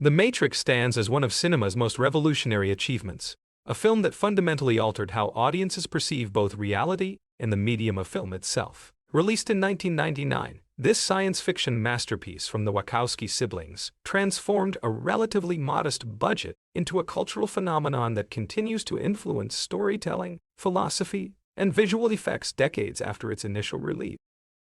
The Matrix stands as one of cinema's most revolutionary achievements, a film that fundamentally altered how audiences perceive both reality and the medium of film itself. Released in 1999, this science fiction masterpiece from the Wachowski siblings transformed a relatively modest budget into a cultural phenomenon that continues to influence storytelling, philosophy, and visual effects decades after its initial release.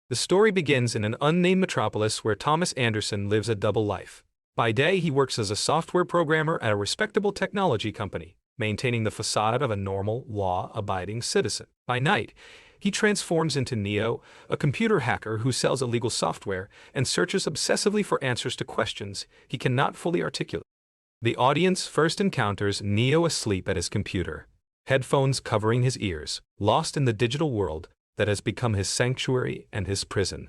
The story begins in an unnamed metropolis where Thomas Anderson lives a double life. By day, he works as a software programmer at a respectable technology company, maintaining the facade of a normal, law-abiding citizen. By night, he transforms into Neo, a computer hacker who sells illegal software and searches obsessively for answers to questions he cannot fully articulate. The audience first encounters Neo asleep at his computer, headphones covering his ears, lost in the digital world that has become his sanctuary and his prison.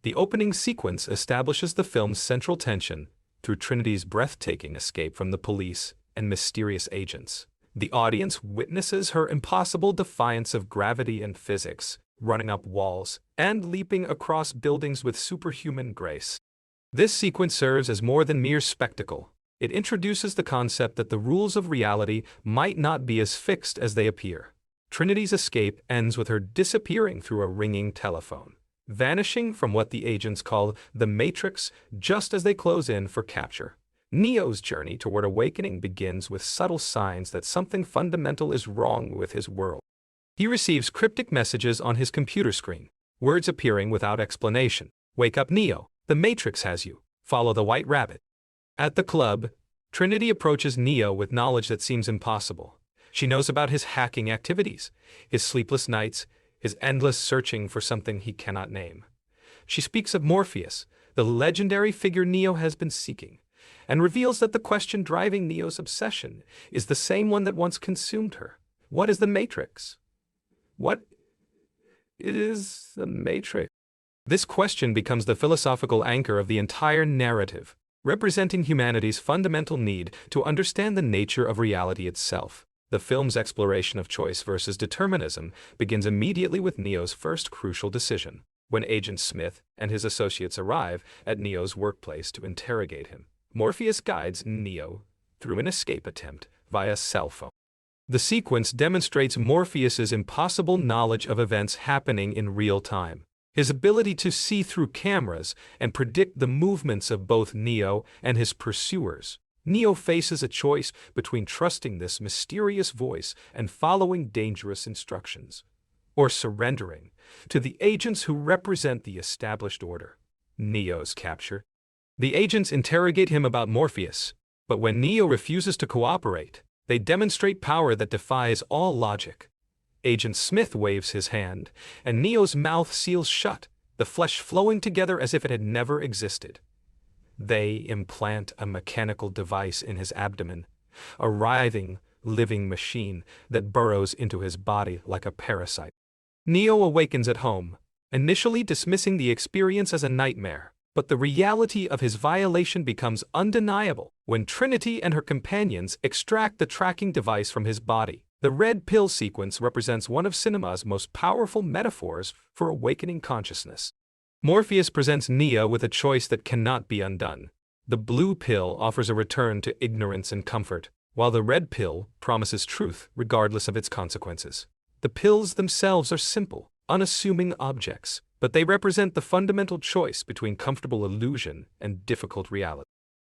The opening sequence establishes the film's central tension through Trinity's breathtaking escape from the police and mysterious agents. The audience witnesses her impossible defiance of gravity and physics, running up walls and leaping across buildings with superhuman grace. This sequence serves as more than mere spectacle. It introduces the concept that the rules of reality might not be as fixed as they appear. Trinity's escape ends with her disappearing through a ringing telephone, vanishing from what the agents call the Matrix just as they close in for capture. Neo's journey toward awakening begins with subtle signs that something fundamental is wrong with his world. He receives cryptic messages on his computer screen, words appearing without explanation. "Wake up, Neo. The Matrix has you. Follow the White Rabbit." At the club, Trinity approaches Neo with knowledge that seems impossible. She knows about his hacking activities, his sleepless nights, his endless searching for something he cannot name. She speaks of Morpheus, the legendary figure Neo has been seeking, and reveals that the question driving Neo's obsession is the same one that once consumed her. What is the Matrix? What is the Matrix? This question becomes the philosophical anchor of the entire narrative, representing humanity's fundamental need to understand the nature of reality itself. The film's exploration of choice versus determinism begins immediately with Neo's first crucial decision, when Agent Smith and his associates arrive at Neo's workplace to interrogate him. Morpheus guides Neo through an escape attempt via cell phone. The sequence demonstrates Morpheus's impossible knowledge of events happening in real time, his ability to see through cameras and predict the movements of both Neo and his pursuers. Neo faces a choice between trusting this mysterious voice and following dangerous instructions, or surrendering to the agents who represent the established order. Neo's capture. The agents interrogate him about Morpheus, but when Neo refuses to cooperate, they demonstrate power that defies all logic. Agent Smith waves his hand, and Neo's mouth seals shut, the flesh flowing together as if it had never existed. They implant a mechanical device in his abdomen, a writhing, living machine that burrows into his body like a parasite. Neo awakens at home, initially dismissing the experience as a nightmare. But the reality of his violation becomes undeniable when Trinity and her companions extract the tracking device from his body. The red pill sequence represents one of cinema's most powerful metaphors for awakening consciousness. Morpheus presents Neo with a choice that cannot be undone. The blue pill offers a return to ignorance and comfort, while the red pill promises truth regardless of its consequences. The pills themselves are simple, unassuming objects, but they represent the fundamental choice between comfortable illusion and difficult reality.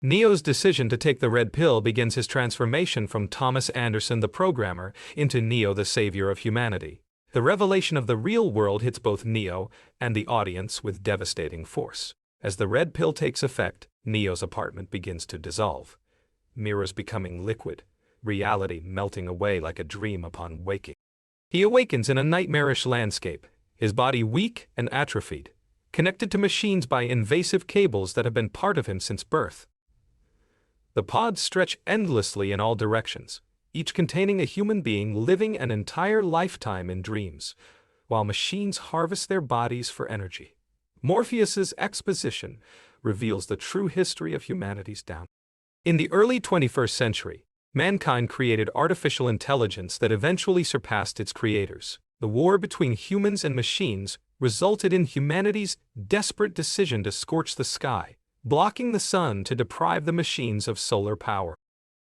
Neo's decision to take the red pill begins his transformation from Thomas Anderson the programmer into Neo the savior of humanity. The revelation of the real world hits both Neo and the audience with devastating force. As the red pill takes effect, Neo's apartment begins to dissolve, mirrors becoming liquid, reality melting away like a dream upon waking. He awakens in a nightmarish landscape, his body weak and atrophied, connected to machines by invasive cables that have been part of him since birth. The pods stretch endlessly in all directions, each containing a human being living an entire lifetime in dreams, while machines harvest their bodies for energy. Morpheus's exposition reveals the true history of humanity's downfall. In the early 21st century, mankind created artificial intelligence that eventually surpassed its creators. The war between humans and machines resulted in humanity's desperate decision to scorch the sky, blocking the sun to deprive the machines of solar power.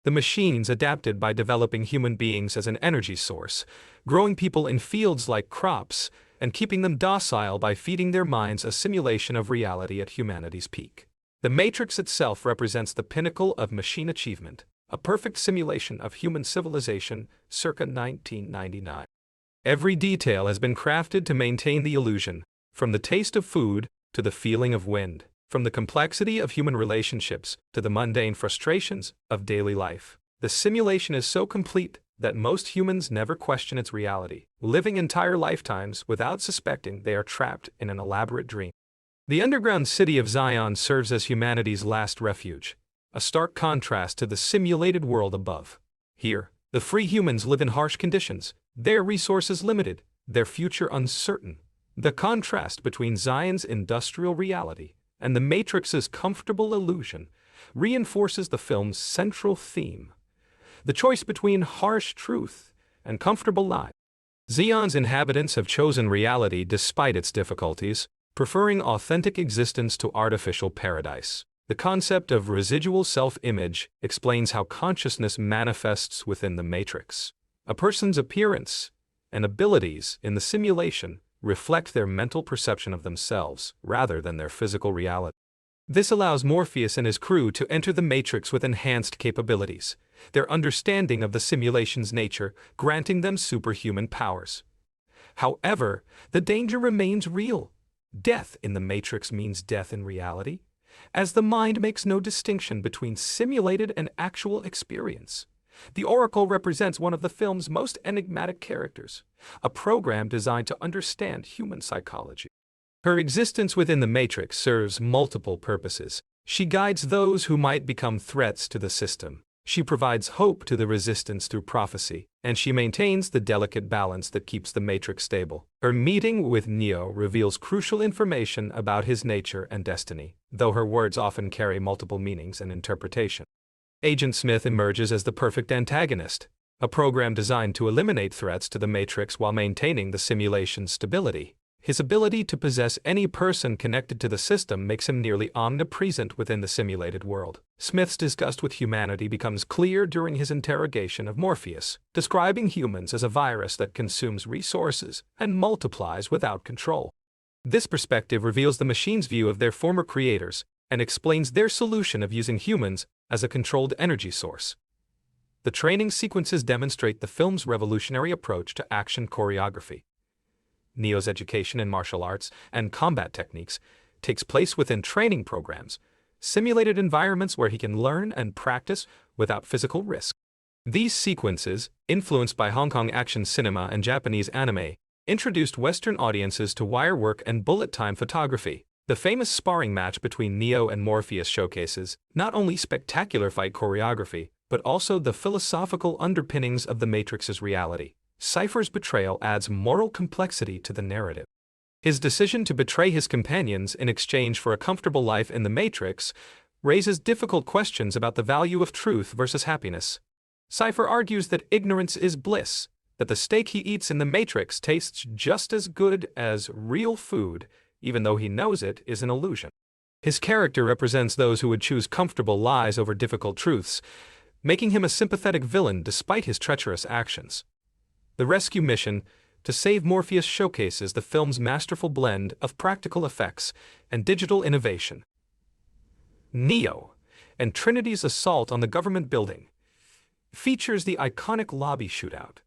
The machines adapted by developing human beings as an energy source, growing people in fields like crops, and keeping them docile by feeding their minds a simulation of reality at humanity's peak. The Matrix itself represents the pinnacle of machine achievement, a perfect simulation of human civilization circa 1999. Every detail has been crafted to maintain the illusion, from the taste of food to the feeling of wind, from the complexity of human relationships to the mundane frustrations of daily life. The simulation is so complete that most humans never question its reality, living entire lifetimes without suspecting they are trapped in an elaborate dream. The underground city of Zion serves as humanity's last refuge, a stark contrast to the simulated world above. Here, the free humans live in harsh conditions, their resources limited, their future uncertain. The contrast between Zion's industrial reality and the Matrix's comfortable illusion reinforces the film's central theme: the choice between harsh truth and comfortable lie. Zion's inhabitants have chosen reality despite its difficulties, preferring authentic existence to artificial paradise. The concept of residual self-image explains how consciousness manifests within the Matrix. A person's appearance and abilities in the simulation reflect their mental perception of themselves rather than their physical reality. This allows Morpheus and his crew to enter the Matrix with enhanced capabilities, their understanding of the simulation's nature granting them superhuman powers. However, the danger remains real. Death in the Matrix means death in reality, as the mind makes no distinction between simulated and actual experience. The Oracle represents one of the film's most enigmatic characters, a program designed to understand human psychology. Her existence within the Matrix serves multiple purposes. She guides those who might become threats to the system. She provides hope to the resistance through prophecy, and she maintains the delicate balance that keeps the Matrix stable. Her meeting with Neo reveals crucial information about his nature and destiny, though her words often carry multiple meanings and interpretation. Agent Smith emerges as the perfect antagonist, a program designed to eliminate threats to the Matrix while maintaining the simulation's stability. His ability to possess any person connected to the system makes him nearly omnipresent within the simulated world. Smith's disgust with humanity becomes clear during his interrogation of Morpheus, describing humans as a virus that consumes resources and multiplies without control. This perspective reveals the machine's view of their former creators and explains their solution of using humans as a controlled energy source. The training sequences demonstrate the film's revolutionary approach to action choreography. Neo's education in martial arts and combat techniques takes place within training programs, simulated environments where he can learn and practice without physical risk. These sequences, influenced by Hong Kong action cinema and Japanese anime, introduced Western audiences to wire work and bullet time photography. The famous sparring match between Neo and Morpheus showcases not only spectacular fight choreography, but also the philosophical underpinnings of the Matrix's reality. Cypher's betrayal adds moral complexity to the narrative. His decision to betray his companions in exchange for a comfortable life in the Matrix raises difficult questions about the value of truth versus happiness. Cypher argues that ignorance is bliss, that the steak he eats in the Matrix tastes just as good as real food, even though he knows it is an illusion. His character represents those who would choose comfortable lies over difficult truths, making him a sympathetic villain despite his treacherous actions. The rescue mission to save Morpheus showcases the film's masterful blend of practical effects and digital innovation. Neo and Trinity's assault on the government building features the iconic lobby shootout,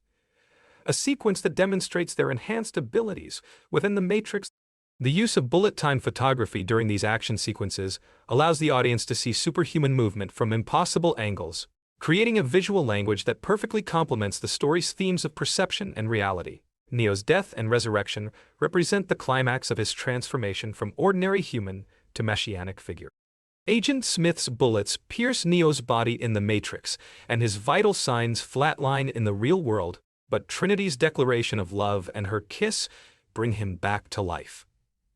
a sequence that demonstrates their enhanced abilities within the Matrix. The use of bullet-time photography during these action sequences allows the audience to see superhuman movement from impossible angles, creating a visual language that perfectly complements the story's themes of perception and reality. Neo's death and resurrection represent the climax of his transformation from ordinary human to messianic figure. Agent Smith's bullets pierce Neo's body in the Matrix, and his vital signs flatline in the real world, but Trinity's declaration of love and her kiss bring him back to life.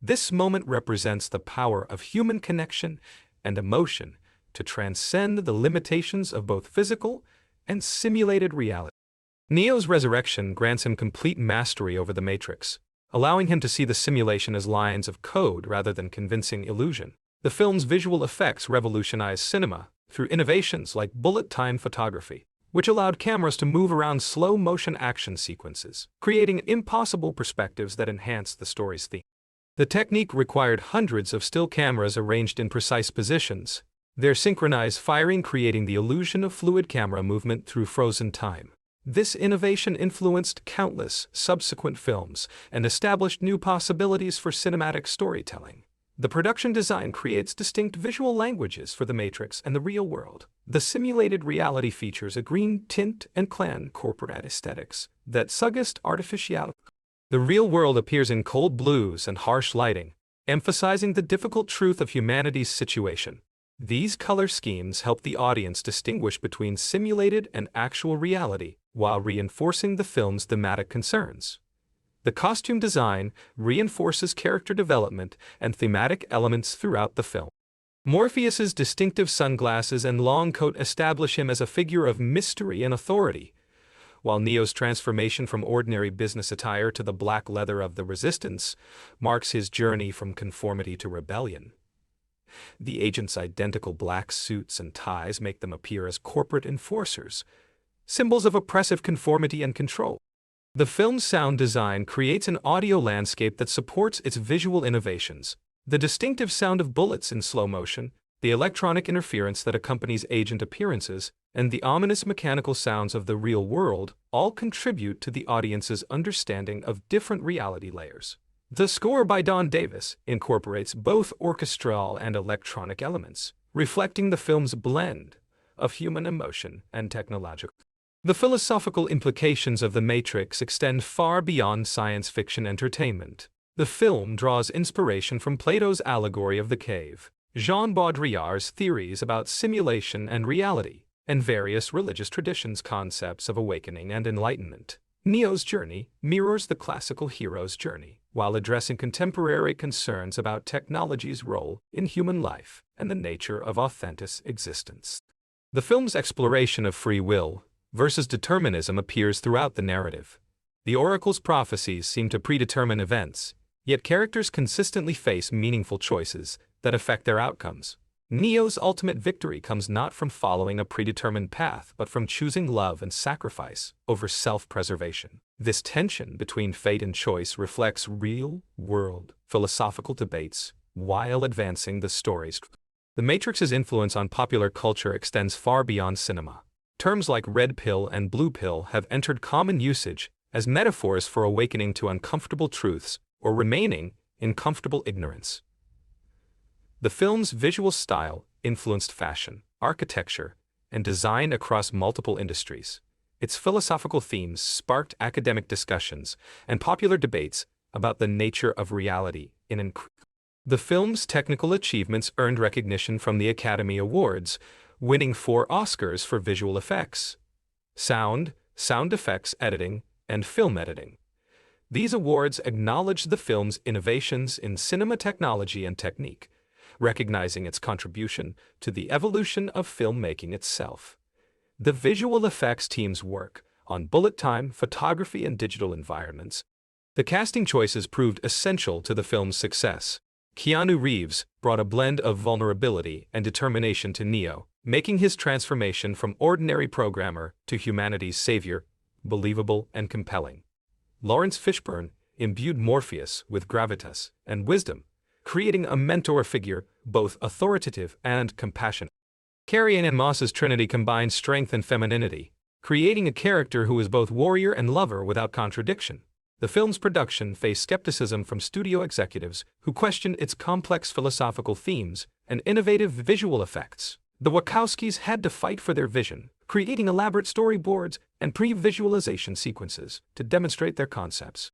This moment represents the power of human connection and emotion to transcend the limitations of both physical and simulated reality. Neo's resurrection grants him complete mastery over the Matrix, allowing him to see the simulation as lines of code rather than convincing illusion. The film's visual effects revolutionized cinema through innovations like bullet-time photography, which allowed cameras to move around slow-motion action sequences, creating impossible perspectives that enhanced the story's theme. The technique required hundreds of still cameras arranged in precise positions, their synchronized firing creating the illusion of fluid camera movement through frozen time. This innovation influenced countless subsequent films and established new possibilities for cinematic storytelling. The production design creates distinct visual languages for the Matrix and the real world. The simulated reality features a green tint and clan corporate aesthetics that suggest artificiality. The real world appears in cold blues and harsh lighting, emphasizing the difficult truth of humanity's situation. These color schemes help the audience distinguish between simulated and actual reality, while reinforcing the film's thematic concerns. The costume design reinforces character development and thematic elements throughout the film. Morpheus's distinctive sunglasses and long coat establish him as a figure of mystery and authority, while Neo's transformation from ordinary business attire to the black leather of the Resistance marks his journey from conformity to rebellion. The agents' identical black suits and ties make them appear as corporate enforcers, symbols of oppressive conformity and control. The film's sound design creates an audio landscape that supports its visual innovations. The distinctive sound of bullets in slow motion, the electronic interference that accompanies agent appearances, and the ominous mechanical sounds of the real world all contribute to the audience's understanding of different reality layers. The score by Don Davis incorporates both orchestral and electronic elements, reflecting the film's blend of human emotion and technological. The philosophical implications of The Matrix extend far beyond science fiction entertainment. The film draws inspiration from Plato's allegory of the cave, Jean Baudrillard's theories about simulation and reality, and various religious traditions' concepts of awakening and enlightenment. Neo's journey mirrors the classical hero's journey, while addressing contemporary concerns about technology's role in human life and the nature of authentic existence. The film's exploration of free will versus determinism appears throughout the narrative. The Oracle's prophecies seem to predetermine events, yet characters consistently face meaningful choices that affect their outcomes. Neo's ultimate victory comes not from following a predetermined path, but from choosing love and sacrifice over self-preservation. This tension between fate and choice reflects real-world philosophical debates while advancing the story's. The Matrix's influence on popular culture extends far beyond cinema. Terms like red pill and blue pill have entered common usage as metaphors for awakening to uncomfortable truths or remaining in comfortable ignorance. The film's visual style influenced fashion, architecture, and design across multiple industries. Its philosophical themes sparked academic discussions and popular debates about the nature of reality in The film's technical achievements earned recognition from the Academy Awards, winning 4 Oscars for visual effects, sound effects editing, and film editing. These awards acknowledged the film's innovations in cinema technology and technique, recognizing its contribution to the evolution of filmmaking itself. The visual effects team's work on bullet time, photography, and digital environments. The casting choices proved essential to the film's success. Keanu Reeves brought a blend of vulnerability and determination to Neo, making his transformation from ordinary programmer to humanity's savior believable and compelling. Laurence Fishburne imbued Morpheus with gravitas and wisdom, creating a mentor figure both authoritative and compassionate. Carrie-Anne Moss's Trinity combined strength and femininity, creating a character who is both warrior and lover without contradiction. The film's production faced skepticism from studio executives who questioned its complex philosophical themes and innovative visual effects. The Wachowskis had to fight for their vision, creating elaborate storyboards and pre-visualization sequences to demonstrate their concepts.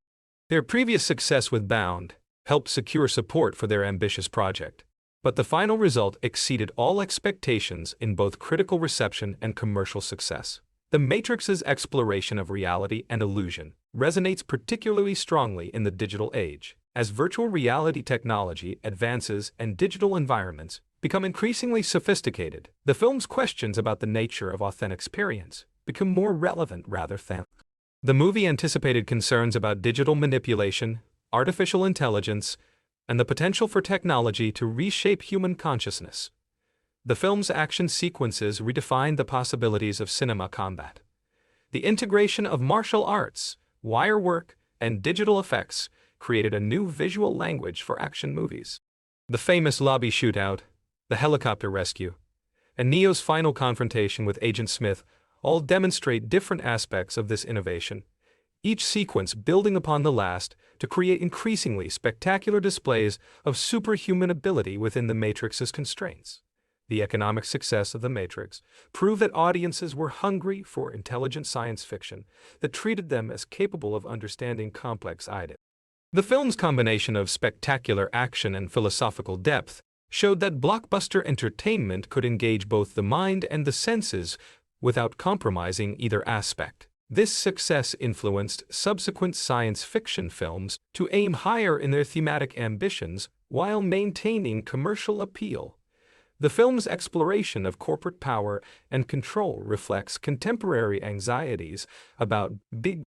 Their previous success with Bound helped secure support for their ambitious project, but the final result exceeded all expectations in both critical reception and commercial success. The Matrix's exploration of reality and illusion resonates particularly strongly in the digital age. As virtual reality technology advances and digital environments become increasingly sophisticated, the film's questions about the nature of authentic experience become more relevant rather than. The movie anticipated concerns about digital manipulation, artificial intelligence, and the potential for technology to reshape human consciousness. The film's action sequences redefined the possibilities of cinema combat. The integration of martial arts, wire work, and digital effects created a new visual language for action movies. The famous lobby shootout, the helicopter rescue, and Neo's final confrontation with Agent Smith all demonstrate different aspects of this innovation, each sequence building upon the last to create increasingly spectacular displays of superhuman ability within the Matrix's constraints. The economic success of The Matrix proved that audiences were hungry for intelligent science fiction that treated them as capable of understanding complex ideas. The film's combination of spectacular action and philosophical depth showed that blockbuster entertainment could engage both the mind and the senses without compromising either aspect. This success influenced subsequent science fiction films to aim higher in their thematic ambitions while maintaining commercial appeal. The film's exploration of corporate power and control reflects contemporary anxieties about big.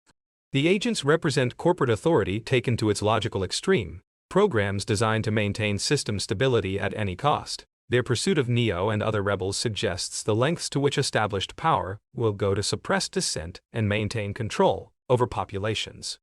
The agents represent corporate authority taken to its logical extreme, programs designed to maintain system stability at any cost. Their pursuit of Neo and other rebels suggests the lengths to which established power will go to suppress dissent and maintain control over populations.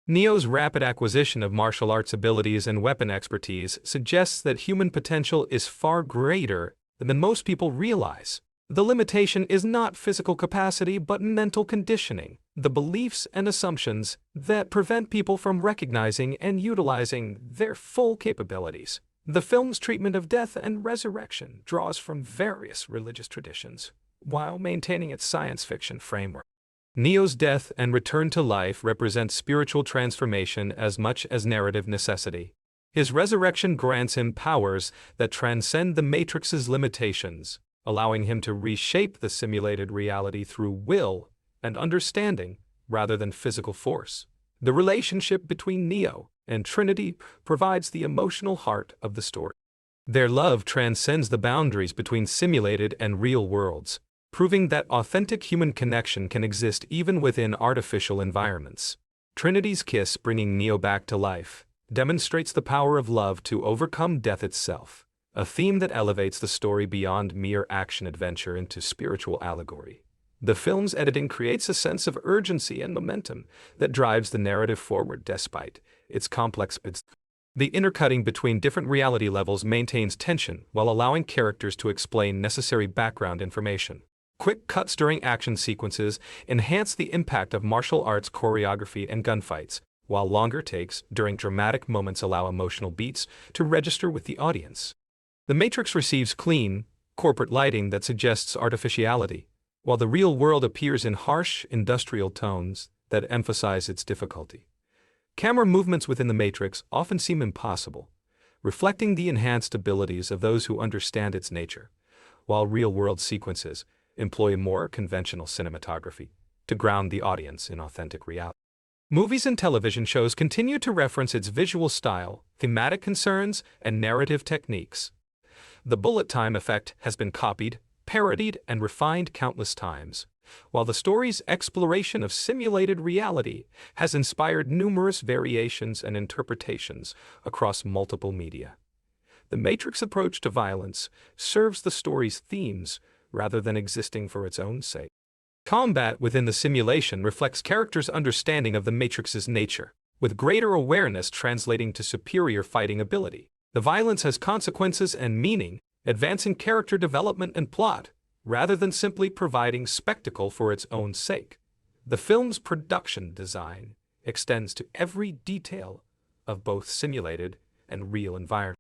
Neo's rapid acquisition of martial arts abilities and weapon expertise suggests that human potential is far greater than most people realize. The limitation is not physical capacity but mental conditioning, the beliefs and assumptions that prevent people from recognizing and utilizing their full capabilities. The film's treatment of death and resurrection draws from various religious traditions, while maintaining its science fiction framework. Neo's death and return to life represent spiritual transformation as much as narrative necessity. His resurrection grants him powers that transcend the Matrix's limitations, allowing him to reshape the simulated reality through will and understanding rather than physical force. The relationship between Neo and Trinity provides the emotional heart of the story. Their love transcends the boundaries between simulated and real worlds, proving that authentic human connection can exist even within artificial environments. Trinity's kiss, bringing Neo back to life, demonstrates the power of love to overcome death itself, a theme that elevates the story beyond mere action-adventure into spiritual allegory. The film's editing creates a sense of urgency and momentum that drives the narrative forward despite its complex bits. The intercutting between different reality levels maintains tension while allowing characters to explain necessary background information. Quick cuts during action sequences enhance the impact of martial arts choreography and gunfights, while longer takes during dramatic moments allow emotional beats to register with the audience. The Matrix receives clean, corporate lighting that suggests artificiality, while the real world appears in harsh, industrial tones that emphasize its difficulty. Camera movements within the Matrix often seem impossible, reflecting the enhanced abilities of those who understand its nature, while real-world sequences employ more conventional cinematography to ground the audience in authentic reality. Movies and television shows continue to reference its visual style, thematic concerns, and narrative techniques. The bullet time effect has been copied, parodied, and refined countless times, while the story's exploration of simulated reality has inspired numerous variations and interpretations across multiple media. The Matrix approach to violence serves the story's themes rather than existing for its own sake. Combat within the simulation reflects characters' understanding of the Matrix's nature, with greater awareness translating to superior fighting ability. The violence has consequences and meaning, advancing character development and plot, rather than simply providing spectacle for its own sake. The film's production design extends to every detail of both simulated and real environments.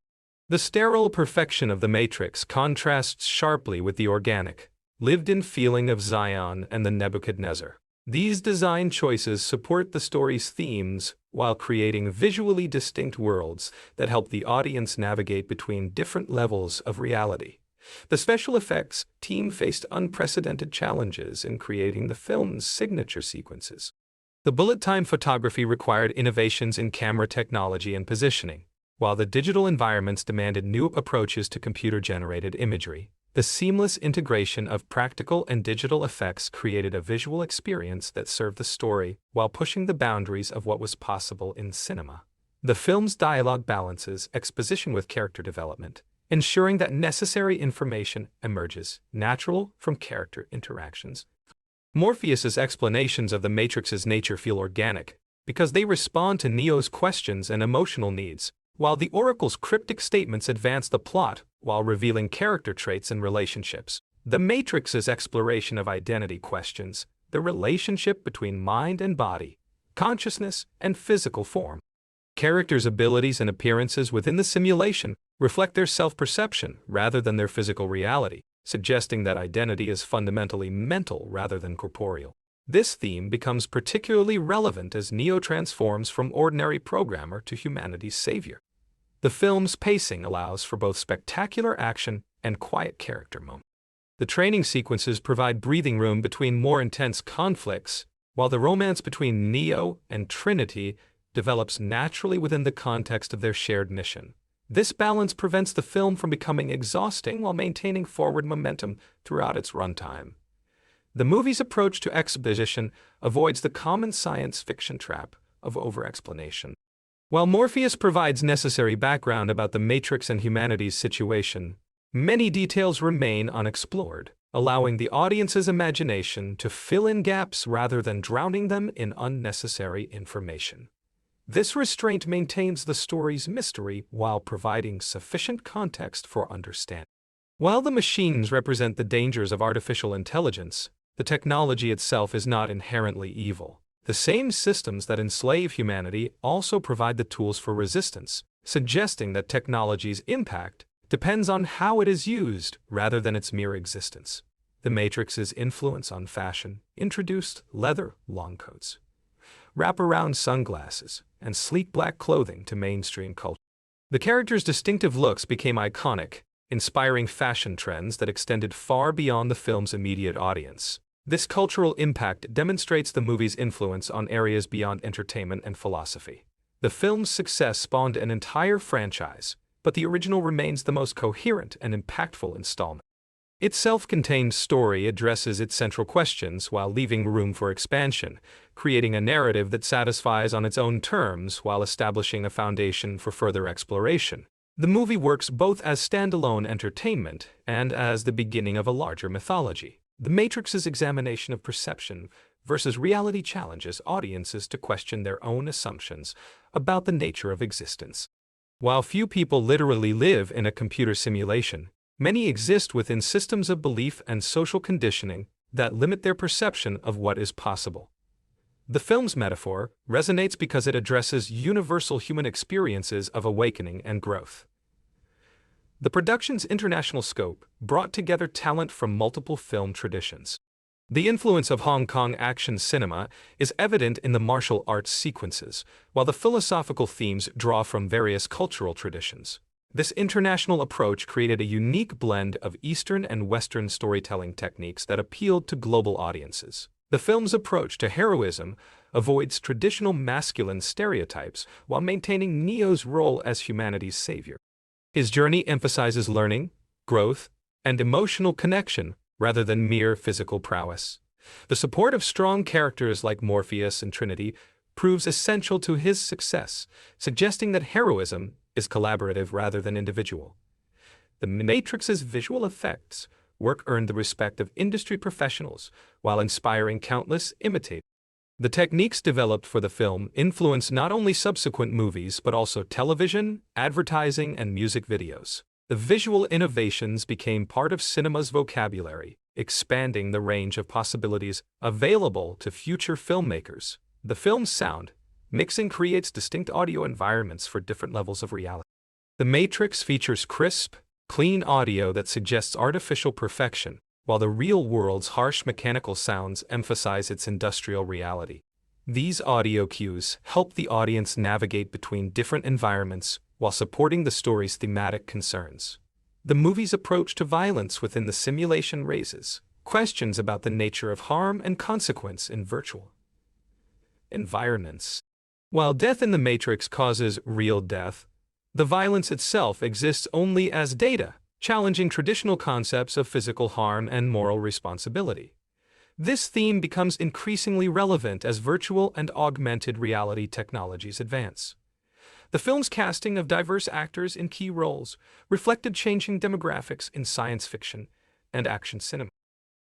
The sterile perfection of the Matrix contrasts sharply with the organic, lived-in feeling of Zion and the Nebuchadnezzar. These design choices support the story's themes while creating visually distinct worlds that help the audience navigate between different levels of reality. The special effects team faced unprecedented challenges in creating the film's signature sequences. The bullet time photography required innovations in camera technology and positioning, while the digital environments demanded new approaches to computer-generated imagery. The seamless integration of practical and digital effects created a visual experience that served the story while pushing the boundaries of what was possible in cinema. The film's dialogue balances exposition with character development, ensuring that necessary information emerges natural from character interactions. Morpheus's explanations of the Matrix's nature feel organic, because they respond to Neo's questions and emotional needs, while the Oracle's cryptic statements advance the plot while revealing character traits and relationships. The Matrix's exploration of identity questions the relationship between mind and body, consciousness and physical form. Characters' abilities and appearances within the simulation reflect their self-perception rather than their physical reality, suggesting that identity is fundamentally mental rather than corporeal. This theme becomes particularly relevant as Neo transforms from ordinary programmer to humanity's savior. The film's pacing allows for both spectacular action and quiet character moments. The training sequences provide breathing room between more intense conflicts, while the romance between Neo and Trinity develops naturally within the context of their shared mission. This balance prevents the film from becoming exhausting while maintaining forward momentum throughout its runtime. The movie's approach to exposition avoids the common science fiction trap of over-explanation. While Morpheus provides necessary background about the Matrix and humanity's situation, many details remain unexplored, allowing the audience's imagination to fill in gaps rather than drowning them in unnecessary information. This restraint maintains the story's mystery while providing sufficient context for understanding. While the machines represent the dangers of artificial intelligence, the technology itself is not inherently evil. The same systems that enslave humanity also provide the tools for resistance, suggesting that technology's impact depends on how it is used rather than its mere existence. The Matrix's influence on fashion introduced leather long coats, wraparound sunglasses, and sleek black clothing to mainstream culture. The characters' distinctive looks became iconic, inspiring fashion trends that extended far beyond the film's immediate audience. This cultural impact demonstrates the movie's influence on areas beyond entertainment and philosophy. The film's success spawned an entire franchise, but the original remains the most coherent and impactful installment. Its self-contained story addresses its central questions while leaving room for expansion, creating a narrative that satisfies on its own terms while establishing a foundation for further exploration. The movie works both as standalone entertainment and as the beginning of a larger mythology. The Matrix's examination of perception versus reality challenges audiences to question their own assumptions about the nature of existence. While few people literally live in a computer simulation, many exist within systems of belief and social conditioning that limit their perception of what is possible. The film's metaphor resonates because it addresses universal human experiences of awakening and growth. The production's international scope brought together talent from multiple film traditions. The influence of Hong Kong action cinema is evident in the martial arts sequences, while the philosophical themes draw from various cultural traditions. This international approach created a unique blend of Eastern and Western storytelling techniques that appealed to global audiences. The film's approach to heroism avoids traditional masculine stereotypes while maintaining Neo's role as humanity's savior. His journey emphasizes learning, growth, and emotional connection rather than mere physical prowess. The support of strong characters like Morpheus and Trinity proves essential to his success, suggesting that heroism is collaborative rather than individual. The Matrix's visual effects work earned the respect of industry professionals while inspiring countless imitators. The techniques developed for the film influenced not only subsequent movies but also television, advertising, and music videos. The visual innovations became part of cinema's vocabulary, expanding the range of possibilities available to future filmmakers. The film's sound mixing creates distinct audio environments for different levels of reality. The Matrix features crisp, clean audio that suggests artificial perfection, while the real world's harsh mechanical sounds emphasize its industrial reality. These audio cues help the audience navigate between different environments while supporting the story's thematic concerns. The movie's approach to violence within the simulation raises questions about the nature of harm and consequence in virtual environments. While death in the Matrix causes real death, the violence itself exists only as data, challenging traditional concepts of physical harm and moral responsibility. This theme becomes increasingly relevant as virtual and augmented reality technologies advance. The film's casting of diverse actors in key roles reflected changing demographics in science fiction and action cinema.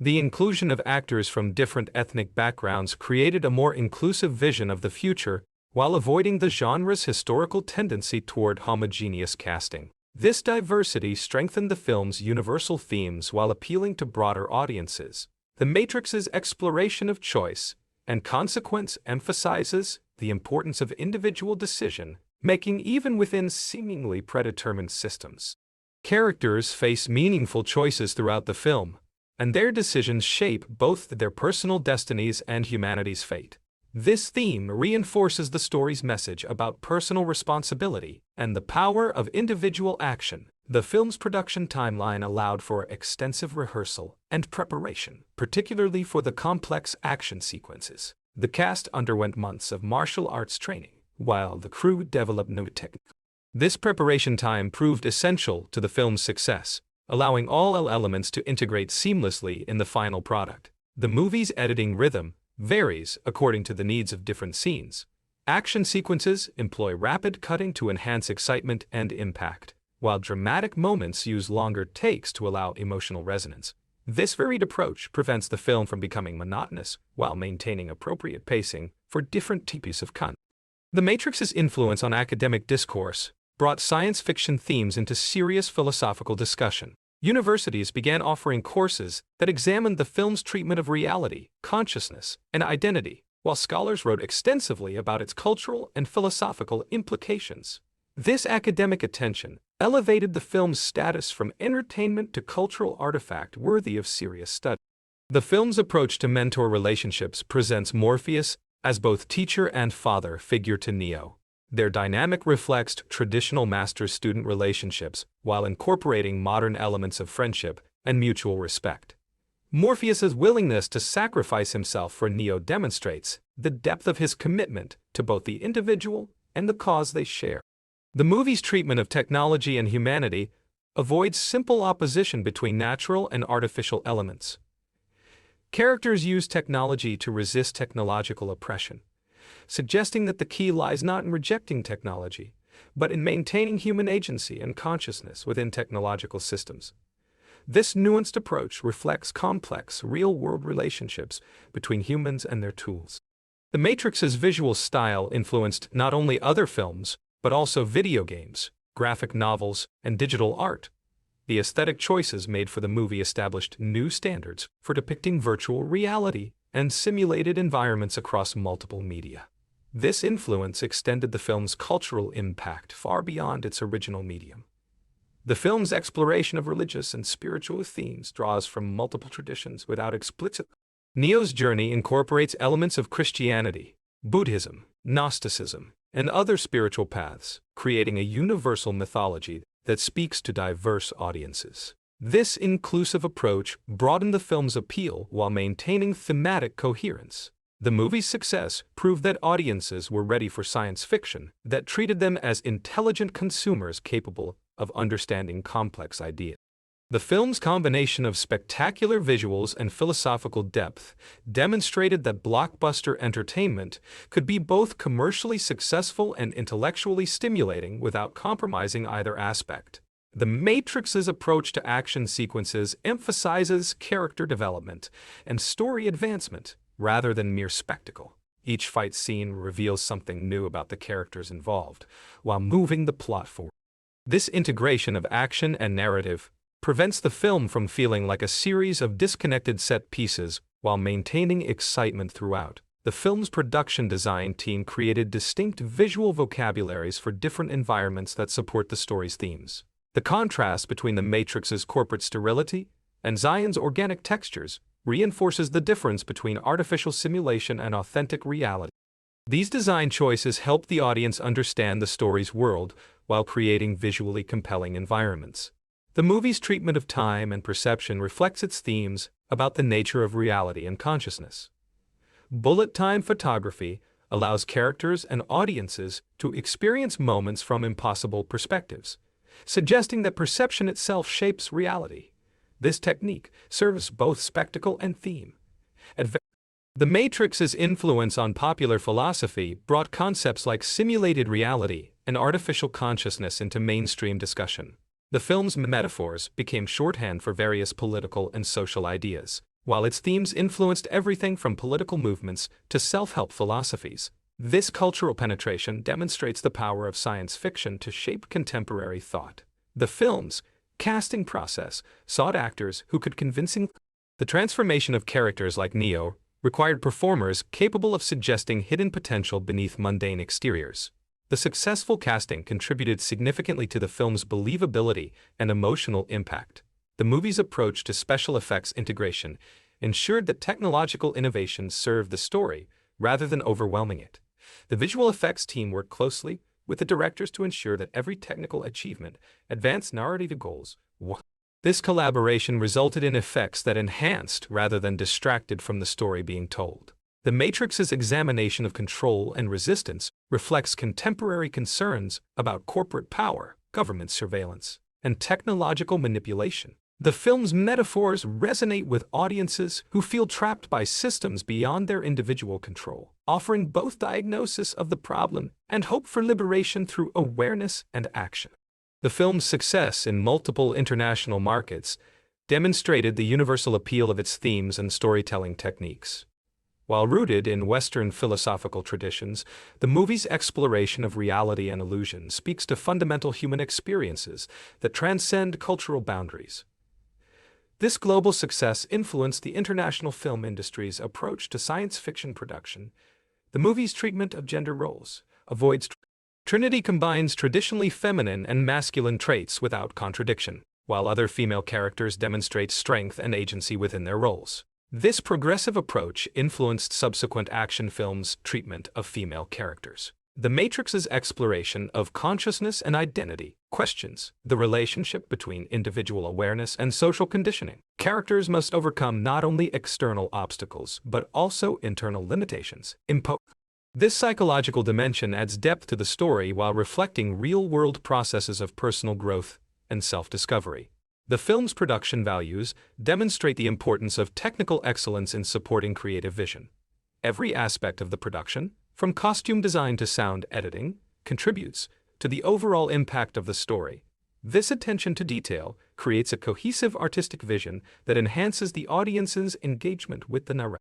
The inclusion of actors from different ethnic backgrounds created a more inclusive vision of the future while avoiding the genre's historical tendency toward homogeneous casting. This diversity strengthened the film's universal themes while appealing to broader audiences. The Matrix's exploration of choice and consequence emphasizes the importance of individual decision-making even within seemingly predetermined systems. Characters face meaningful choices throughout the film, and their decisions shape both their personal destinies and humanity's fate. This theme reinforces the story's message about personal responsibility and the power of individual action. The film's production timeline allowed for extensive rehearsal and preparation, particularly for the complex action sequences. The cast underwent months of martial arts training, while the crew developed new techniques. This preparation time proved essential to the film's success, allowing all elements to integrate seamlessly in the final product. The movie's editing rhythm varies according to the needs of different scenes. Action sequences employ rapid cutting to enhance excitement and impact, while dramatic moments use longer takes to allow emotional resonance. This varied approach prevents the film from becoming monotonous while maintaining appropriate pacing for different types of content. The Matrix's influence on academic discourse brought science fiction themes into serious philosophical discussion. Universities began offering courses that examined the film's treatment of reality, consciousness, and identity, while scholars wrote extensively about its cultural and philosophical implications. This academic attention elevated the film's status from entertainment to cultural artifact worthy of serious study. The film's approach to mentor relationships presents Morpheus as both teacher and father figure to Neo. Their dynamic reflects traditional master-student relationships while incorporating modern elements of friendship and mutual respect. Morpheus's willingness to sacrifice himself for Neo demonstrates the depth of his commitment to both the individual and the cause they share. The movie's treatment of technology and humanity avoids simple opposition between natural and artificial elements. Characters use technology to resist technological oppression, suggesting that the key lies not in rejecting technology, but in maintaining human agency and consciousness within technological systems. This nuanced approach reflects complex, real-world relationships between humans and their tools. The Matrix's visual style influenced not only other films, but also video games, graphic novels, and digital art. The aesthetic choices made for the movie established new standards for depicting virtual reality and simulated environments across multiple media. This influence extended the film's cultural impact far beyond its original medium. The film's exploration of religious and spiritual themes draws from multiple traditions without explicit. Neo's journey incorporates elements of Christianity, Buddhism, Gnosticism, and other spiritual paths, creating a universal mythology that speaks to diverse audiences. This inclusive approach broadened the film's appeal while maintaining thematic coherence. The movie's success proved that audiences were ready for science fiction that treated them as intelligent consumers capable of understanding complex ideas. The film's combination of spectacular visuals and philosophical depth demonstrated that blockbuster entertainment could be both commercially successful and intellectually stimulating without compromising either aspect. The Matrix's approach to action sequences emphasizes character development and story advancement rather than mere spectacle. Each fight scene reveals something new about the characters involved, while moving the plot forward. This integration of action and narrative prevents the film from feeling like a series of disconnected set pieces while maintaining excitement throughout. The film's production design team created distinct visual vocabularies for different environments that support the story's themes. The contrast between the Matrix's corporate sterility and Zion's organic textures reinforces the difference between artificial simulation and authentic reality. These design choices help the audience understand the story's world while creating visually compelling environments. The movie's treatment of time and perception reflects its themes about the nature of reality and consciousness. Bullet time photography allows characters and audiences to experience moments from impossible perspectives, suggesting that perception itself shapes reality. This technique serves both spectacle and theme. The Matrix's influence on popular philosophy brought concepts like simulated reality and artificial consciousness into mainstream discussion. The film's metaphors became shorthand for various political and social ideas, while its themes influenced everything from political movements to self-help philosophies. This cultural penetration demonstrates the power of science fiction to shape contemporary thought. The film's casting process sought actors who could convincingly. The transformation of characters like Neo required performers capable of suggesting hidden potential beneath mundane exteriors. The successful casting contributed significantly to the film's believability and emotional impact. The movie's approach to special effects integration ensured that technological innovations served the story rather than overwhelming it. The visual effects team worked closely with the directors to ensure that every technical achievement advanced narrative goals. This collaboration resulted in effects that enhanced rather than distracted from the story being told. The Matrix's examination of control and resistance reflects contemporary concerns about corporate power, government surveillance, and technological manipulation. The film's metaphors resonate with audiences who feel trapped by systems beyond their individual control, offering both diagnosis of the problem and hope for liberation through awareness and action. The film's success in multiple international markets demonstrated the universal appeal of its themes and storytelling techniques. While rooted in Western philosophical traditions, the movie's exploration of reality and illusion speaks to fundamental human experiences that transcend cultural boundaries. This global success influenced the international film industry's approach to science fiction production. The movie's treatment of gender roles avoids. Trinity combines traditionally feminine and masculine traits without contradiction, while other female characters demonstrate strength and agency within their roles. This progressive approach influenced subsequent action films' treatment of female characters. The Matrix's exploration of consciousness and identity questions the relationship between individual awareness and social conditioning. Characters must overcome not only external obstacles but also internal limitations. This psychological dimension adds depth to the story while reflecting real-world processes of personal growth and self-discovery. The film's production values demonstrate the importance of technical excellence in supporting creative vision. Every aspect of the production, from costume design to sound editing, contributes to the overall impact of the story. This attention to detail creates a cohesive artistic vision that enhances the audience's engagement with the narrative.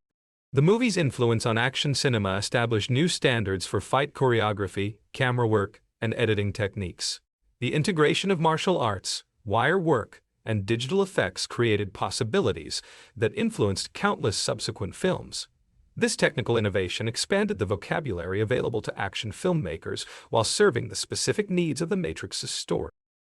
The movie's influence on action cinema established new standards for fight choreography, camera work, and editing techniques. The integration of martial arts, wire work, and digital effects created possibilities that influenced countless subsequent films. This technical innovation expanded the vocabulary available to action filmmakers while serving the specific needs of the Matrix's story.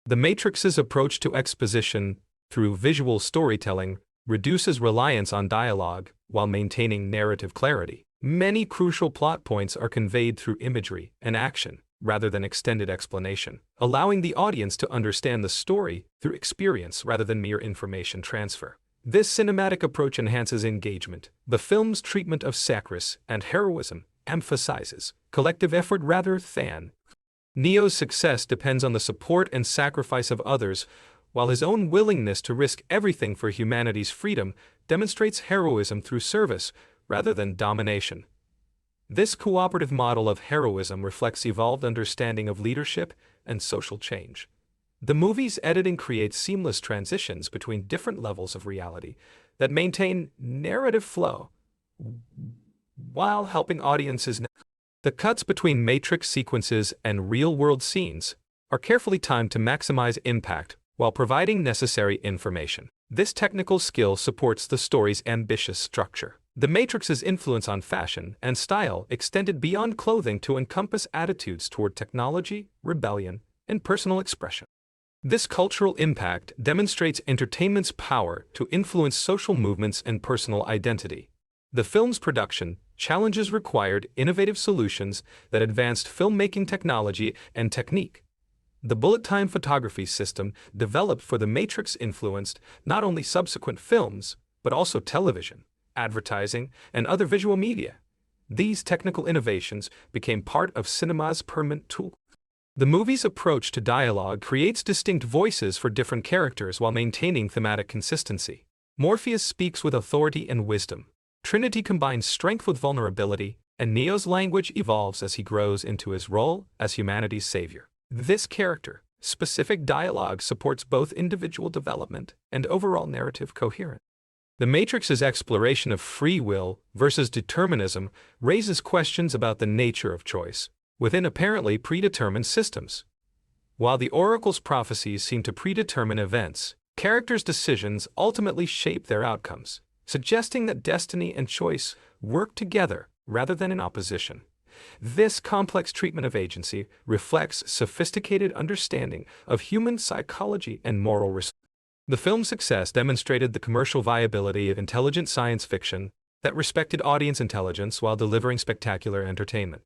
The Matrix's approach to exposition through visual storytelling reduces reliance on dialogue while maintaining narrative clarity. Many crucial plot points are conveyed through imagery and action, rather than extended explanation, allowing the audience to understand the story through experience rather than mere information transfer. This cinematic approach enhances engagement. The film's treatment of sacrifice and heroism emphasizes collective effort rather than. Neo's success depends on the support and sacrifice of others, while his own willingness to risk everything for humanity's freedom demonstrates heroism through service rather than domination. This cooperative model of heroism reflects evolved understanding of leadership and social change. The movie's editing creates seamless transitions between different levels of reality that maintain narrative flow while helping audiences. The cuts between Matrix sequences and real-world scenes are carefully timed to maximize impact while providing necessary information. This technical skill supports the story's ambitious structure. The Matrix's influence on fashion and style extended beyond clothing to encompass attitudes toward technology, rebellion, and personal expression. This cultural impact demonstrates entertainment's power to influence social movements and personal identity. The film's production challenges required innovative solutions that advanced filmmaking technology and technique. The bullet-time photography system developed for The Matrix influenced not only subsequent films, but also television, advertising, and other visual media. These technical innovations became part of cinema's permanent tool. The movie's approach to dialogue creates distinct voices for different characters while maintaining thematic consistency. Morpheus speaks with authority and wisdom. Trinity combines strength with vulnerability, and Neo's language evolves as he grows into his role as humanity's savior. This character-specific dialogue supports both individual development and overall narrative coherence. The Matrix's exploration of free will versus determinism raises questions about the nature of choice within apparently predetermined systems. While the Oracle's prophecies seem to predetermine events, characters' decisions ultimately shape their outcomes, suggesting that destiny and choice work together rather than in opposition. This complex treatment of agency reflects sophisticated understanding of human psychology and moral response. The film's success demonstrated the commercial viability of intelligent science fiction that respected audience intelligence while delivering spectacular entertainment.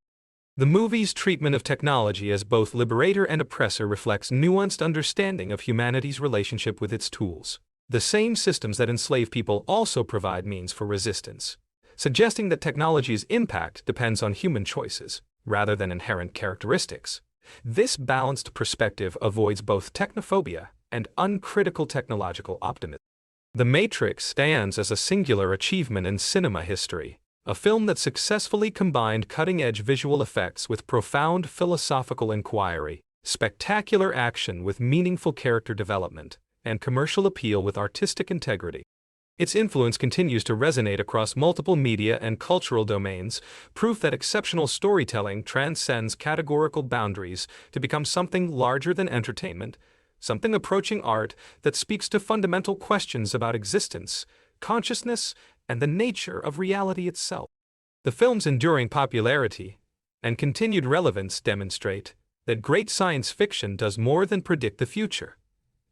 The movie's treatment of technology as both liberator and oppressor reflects nuanced understanding of humanity's relationship with its tools. The same systems that enslave people also provide means for resistance, suggesting that technology's impact depends on human choices rather than inherent characteristics. This balanced perspective avoids both technophobia and uncritical technological optimism. The Matrix stands as a singular achievement in cinema history, a film that successfully combined cutting-edge visual effects with profound philosophical inquiry, spectacular action with meaningful character development, and commercial appeal with artistic integrity. Its influence continues to resonate across multiple media and cultural domains, proof that exceptional storytelling transcends categorical boundaries to become something larger than entertainment, something approaching art that speaks to fundamental questions about existence, consciousness, and the nature of reality itself. The film's enduring popularity and continued relevance demonstrate that great science fiction does more than predict the future.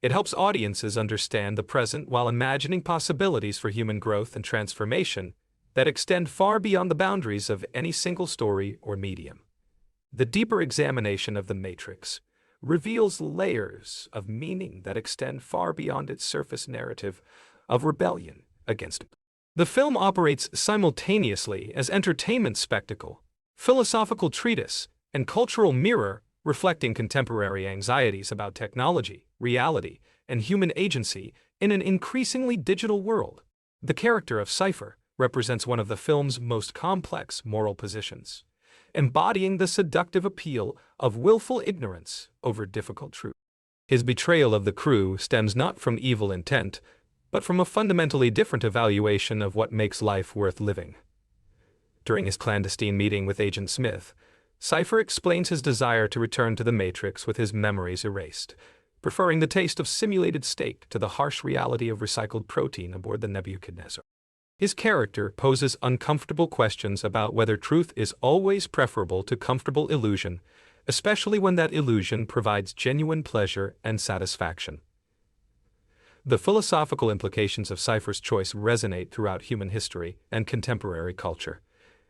It helps audiences understand the present while imagining possibilities for human growth and transformation that extend far beyond the boundaries of any single story or medium. The deeper examination of The Matrix reveals layers of meaning that extend far beyond its surface narrative of rebellion against it. The film operates simultaneously as entertainment spectacle, philosophical treatise, and cultural mirror, reflecting contemporary anxieties about technology, reality, and human agency in an increasingly digital world. The character of Cypher represents one of the film's most complex moral positions, embodying the seductive appeal of willful ignorance over difficult truth. His betrayal of the crew stems not from evil intent, but from a fundamentally different evaluation of what makes life worth living. During his clandestine meeting with Agent Smith, Cypher explains his desire to return to the Matrix with his memories erased, preferring the taste of simulated steak to the harsh reality of recycled protein aboard the Nebuchadnezzar. His character poses uncomfortable questions about whether truth is always preferable to comfortable illusion, especially when that illusion provides genuine pleasure and satisfaction. The philosophical implications of Cypher's choice resonate throughout human history and contemporary culture.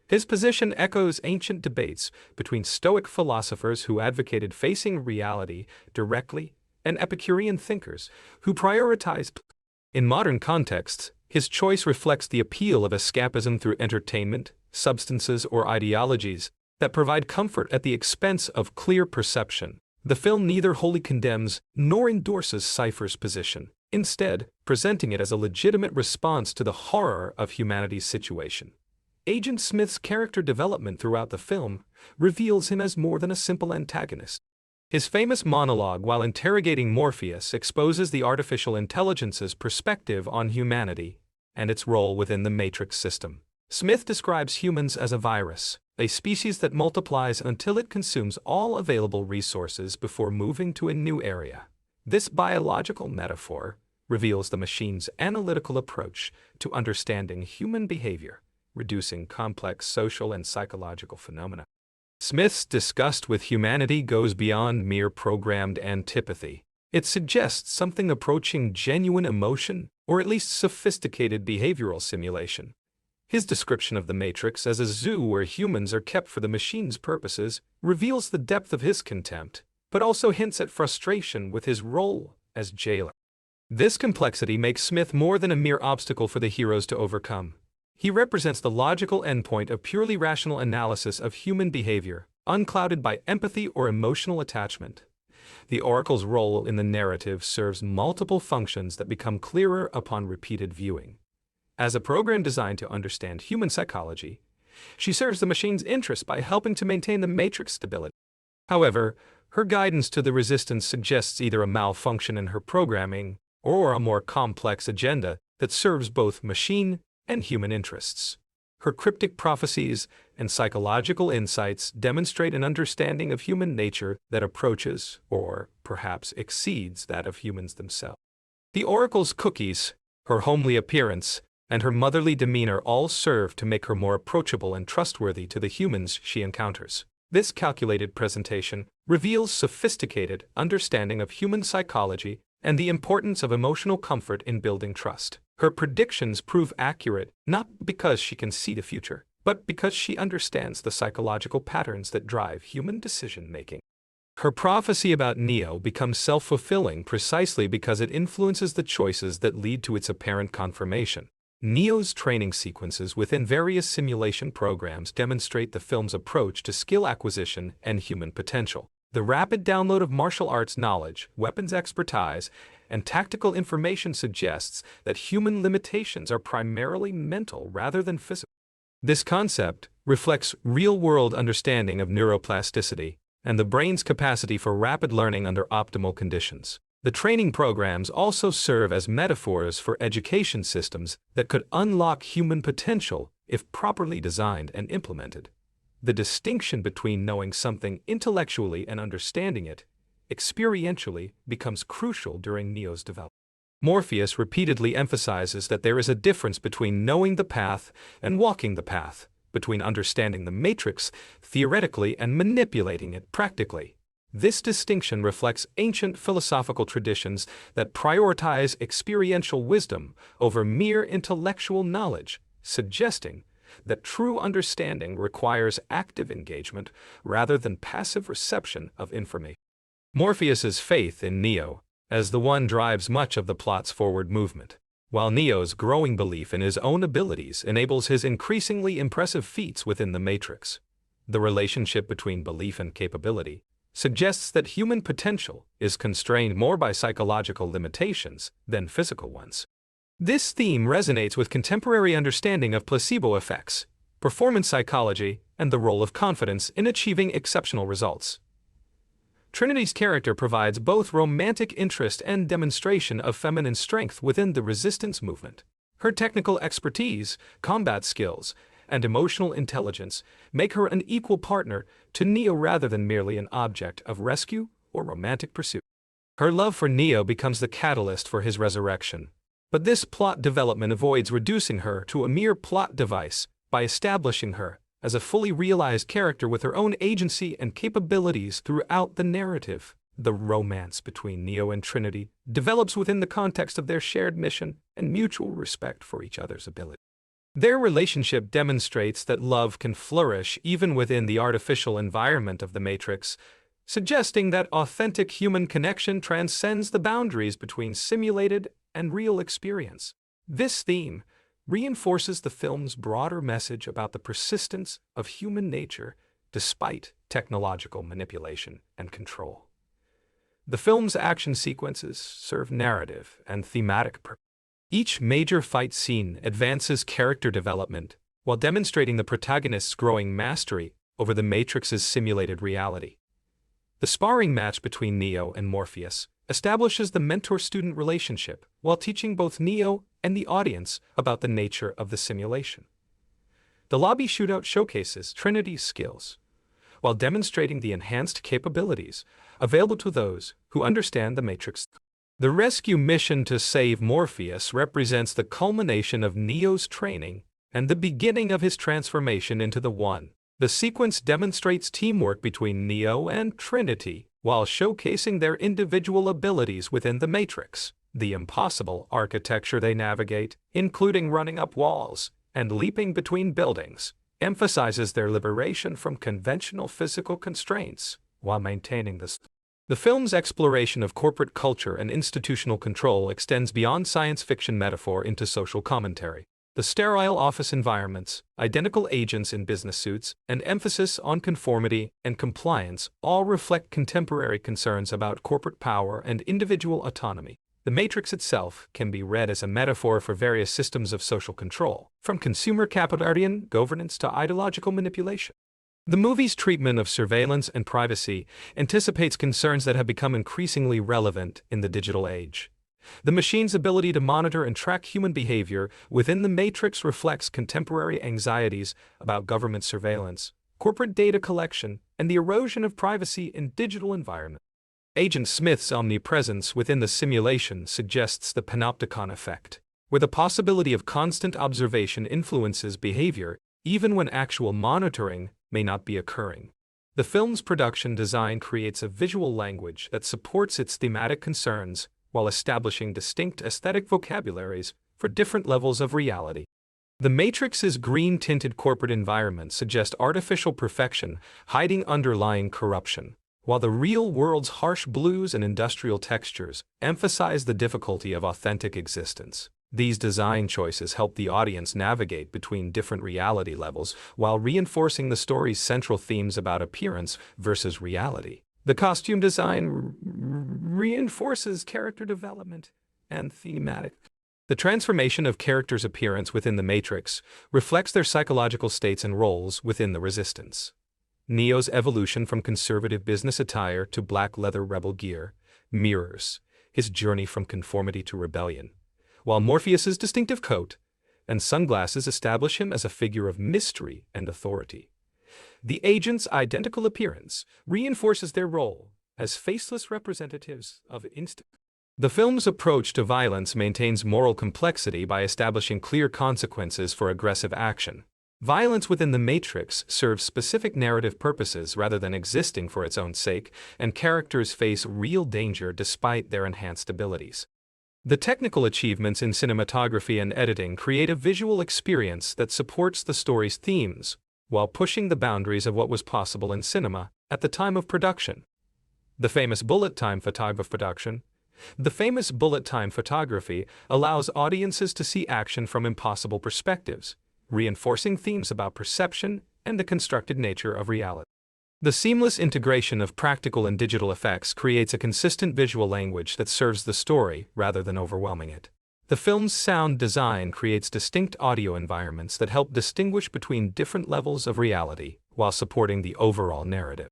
His position echoes ancient debates between Stoic philosophers who advocated facing reality directly and Epicurean thinkers who prioritized. In modern contexts, his choice reflects the appeal of escapism through entertainment, substances, or ideologies that provide comfort at the expense of clear perception. The film neither wholly condemns nor endorses Cypher's position, instead presenting it as a legitimate response to the horror of humanity's situation. Agent Smith's character development throughout the film reveals him as more than a simple antagonist. His famous monologue while interrogating Morpheus exposes the artificial intelligence's perspective on humanity and its role within the Matrix system. Smith describes humans as a virus, a species that multiplies until it consumes all available resources before moving to a new area. This biological metaphor reveals the machine's analytical approach to understanding human behavior, reducing complex social and psychological phenomena. Smith's disgust with humanity goes beyond mere programmed antipathy. It suggests something approaching genuine emotion, or at least sophisticated behavioral simulation. His description of the Matrix as a zoo where humans are kept for the machine's purposes reveals the depth of his contempt, but also hints at frustration with his role as jailer. This complexity makes Smith more than a mere obstacle for the heroes to overcome. He represents the logical endpoint of purely rational analysis of human behavior, unclouded by empathy or emotional attachment. The Oracle's role in the narrative serves multiple functions that become clearer upon repeated viewing. As a program designed to understand human psychology, She serves the machine's interests by helping to maintain the matrix stability. However, her guidance to the Resistance suggests either a malfunction in her programming or a more complex agenda that serves both machine and human interests. Her cryptic prophecies and psychological insights demonstrate an understanding of human nature that approaches, or perhaps exceeds, that of humans themselves. The Oracle's cookies, her homely appearance, and her motherly demeanor all serve to make her more approachable and trustworthy to the humans she encounters. This calculated presentation reveals sophisticated understanding of human psychology and the importance of emotional comfort in building trust. Her predictions prove accurate not because she can see the future, but because she understands the psychological patterns that drive human decision-making. Her prophecy about Neo becomes self-fulfilling precisely because it influences the choices that lead to its apparent confirmation. Neo's training sequences within various simulation programs demonstrate the film's approach to skill acquisition and human potential. The rapid download of martial arts knowledge, weapons expertise, and tactical information suggests that human limitations are primarily mental rather than physical. This concept reflects real-world understanding of neuroplasticity and the brain's capacity for rapid learning under optimal conditions. The training programs also serve as metaphors for education systems that could unlock human potential if properly designed and implemented. The distinction between knowing something intellectually and understanding it experientially becomes crucial during Neo's development. Morpheus repeatedly emphasizes that there is a difference between knowing the path and walking the path, between understanding the matrix theoretically and manipulating it practically. This distinction reflects ancient philosophical traditions that prioritize experiential wisdom over mere intellectual knowledge, suggesting that true understanding requires active engagement rather than passive reception of information. Morpheus's faith in Neo as the one drives much of the plot's forward movement, while Neo's growing belief in his own abilities enables his increasingly impressive feats within the Matrix. The relationship between belief and capability suggests that human potential is constrained more by psychological limitations than physical ones. This theme resonates with contemporary understanding of placebo effects, performance psychology, and the role of confidence in achieving exceptional results. Trinity's character provides both romantic interest and demonstration of feminine strength within the resistance movement. Her technical expertise, combat skills, and emotional intelligence make her an equal partner to Neo rather than merely an object of rescue or romantic pursuit. Her love for Neo becomes the catalyst for his resurrection, but this plot development avoids reducing her to a mere plot device by establishing her as a fully realized character with her own agency and capabilities throughout the narrative. The romance between Neo and Trinity develops within the context of their shared mission and mutual respect for each other's ability. Their relationship demonstrates that love can flourish even within the artificial environment of the Matrix, suggesting that authentic human connection transcends the boundaries between simulated and real experience. This theme reinforces the film's broader message about the persistence of human nature despite technological manipulation and control. The film's action sequences serve narrative and thematic purposes. Each major fight scene advances character development while demonstrating the protagonist's growing mastery over the Matrix's simulated reality. The sparring match between Neo and Morpheus establishes the mentor-student relationship while teaching both Neo and the audience about the nature of the simulation. The lobby shootout showcases Trinity's skills while demonstrating the enhanced capabilities available to those who understand the Matrix. The rescue mission to save Morpheus represents the culmination of Neo's training and the beginning of his transformation into the One. The sequence demonstrates teamwork between Neo and Trinity while showcasing their individual abilities within the Matrix. The impossible architecture they navigate, including running up walls and leaping between buildings, emphasizes their liberation from conventional physical constraints while maintaining the film's exploration of corporate culture and institutional control extends beyond science fiction metaphor into social commentary. The sterile office environments, identical agents in business suits, and emphasis on conformity and compliance all reflect contemporary concerns about corporate power and individual autonomy. The Matrix itself can be read as a metaphor for various systems of social control, from consumer capitalism governance to ideological manipulation. The movie's treatment of surveillance and privacy anticipates concerns that have become increasingly relevant in the digital age. The machine's ability to monitor and track human behavior within the Matrix reflects contemporary anxieties about government surveillance, corporate data collection, and the erosion of privacy in digital environments. Agent Smith's omnipresence within the simulation suggests the panopticon effect, where the possibility of constant observation influences behavior even when actual monitoring may not be occurring. The film's production design creates a visual language that supports its thematic concerns while establishing distinct aesthetic vocabularies for different levels of reality. The Matrix's green-tinted corporate environment suggests artificial perfection hiding underlying corruption, while the real world's harsh blues and industrial textures emphasize the difficulty of authentic existence. These design choices help the audience navigate between different reality levels while reinforcing the story's central themes about appearance versus reality. The costume design reinforces character development and thematic. The transformation of characters' appearance within the Matrix reflects their psychological states and roles within the Resistance. Neo's evolution from conservative business attire to black leather rebel gear mirrors his journey from conformity to rebellion, while Morpheus's distinctive coat and sunglasses establish him as a figure of mystery and authority. The agent's identical appearance reinforces their role as faceless representatives of instinct. The film's approach to violence maintains moral complexity by establishing clear consequences for aggressive action. Violence within the Matrix serves specific narrative purposes rather than existing for its own sake, and characters face real danger despite their enhanced abilities. The technical achievements in cinematography and editing create a visual experience that supports the story's themes, while pushing the boundaries of what was possible in cinema at the time of production. The famous bullet time photography allows audiences to see action from impossible perspectives, reinforcing themes about perception and the constructed nature of reality. The seamless integration of practical and digital effects creates a consistent visual language that serves the story rather than overwhelming it. The film's sound design creates distinct audio environments that help distinguish between different levels of reality while supporting the overall narrative.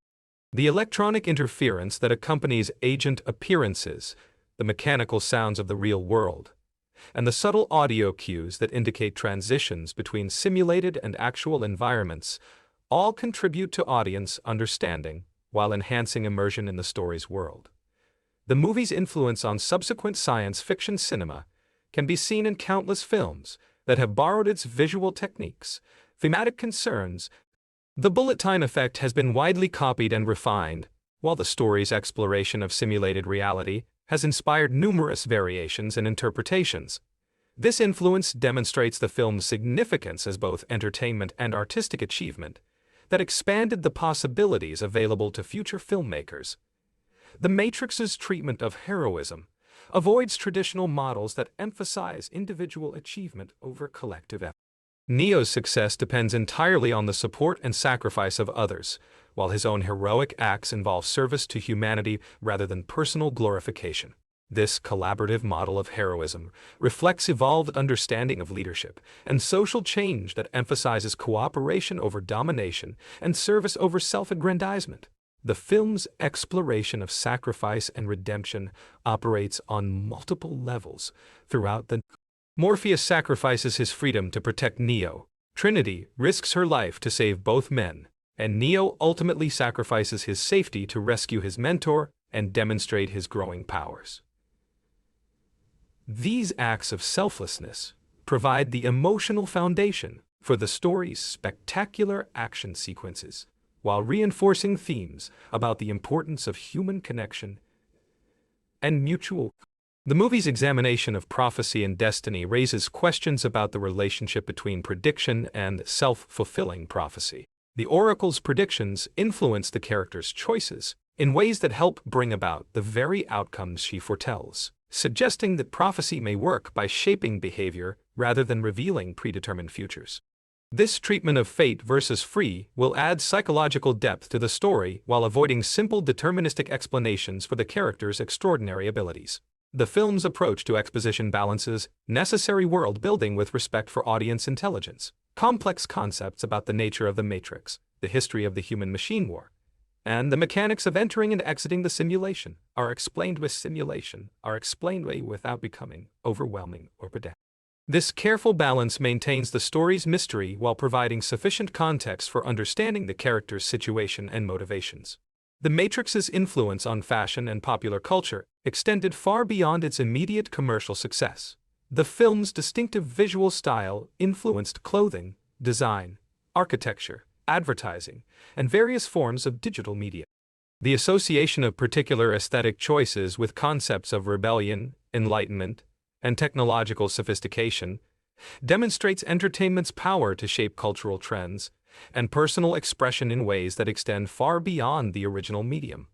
The electronic interference that accompanies agent appearances, the mechanical sounds of the real world, and the subtle audio cues that indicate transitions between simulated and actual environments all contribute to audience understanding while enhancing immersion in the story's world. The movie's influence on subsequent science fiction cinema can be seen in countless films that have borrowed its visual techniques, thematic concerns. The bullet time effect has been widely copied and refined, while the story's exploration of simulated reality has inspired numerous variations and interpretations. This influence demonstrates the film's significance as both entertainment and artistic achievement that expanded the possibilities available to future filmmakers. The Matrix's treatment of heroism avoids traditional models that emphasize individual achievement over collective effort. Neo's success depends entirely on the support and sacrifice of others, while his own heroic acts involve service to humanity rather than personal glorification. This collaborative model of heroism reflects evolved understanding of leadership and social change that emphasizes cooperation over domination and service over self-aggrandizement. The film's exploration of sacrifice and redemption operates on multiple levels throughout the Morpheus sacrifices his freedom to protect Neo. Trinity risks her life to save both men, and Neo ultimately sacrifices his safety to rescue his mentor and demonstrate his growing powers. These acts of selflessness provide the emotional foundation for the story's spectacular action sequences, while reinforcing themes about the importance of human connection and mutual. The movie's examination of prophecy and destiny raises questions about the relationship between prediction and self-fulfilling prophecy. The Oracle's predictions influence the character's choices in ways that help bring about the very outcomes she foretells, suggesting that prophecy may work by shaping behavior rather than revealing predetermined futures. This treatment of fate versus free will add psychological depth to the story while avoiding simple deterministic explanations for the character's extraordinary abilities. The film's approach to exposition balances necessary world building with respect for audience intelligence. Complex concepts about the nature of the Matrix, the history of the human-machine war, and the mechanics of entering and exiting the simulation are explained without becoming overwhelming or pedantic. This careful balance maintains the story's mystery while providing sufficient context for understanding the character's situation and motivations. The Matrix's influence on fashion and popular culture extended far beyond its immediate commercial success. The film's distinctive visual style influenced clothing, design, architecture, advertising, and various forms of digital media. The association of particular aesthetic choices with concepts of rebellion, enlightenment, and technological sophistication demonstrates entertainment's power to shape cultural trends and personal expression in ways that extend far beyond the original medium.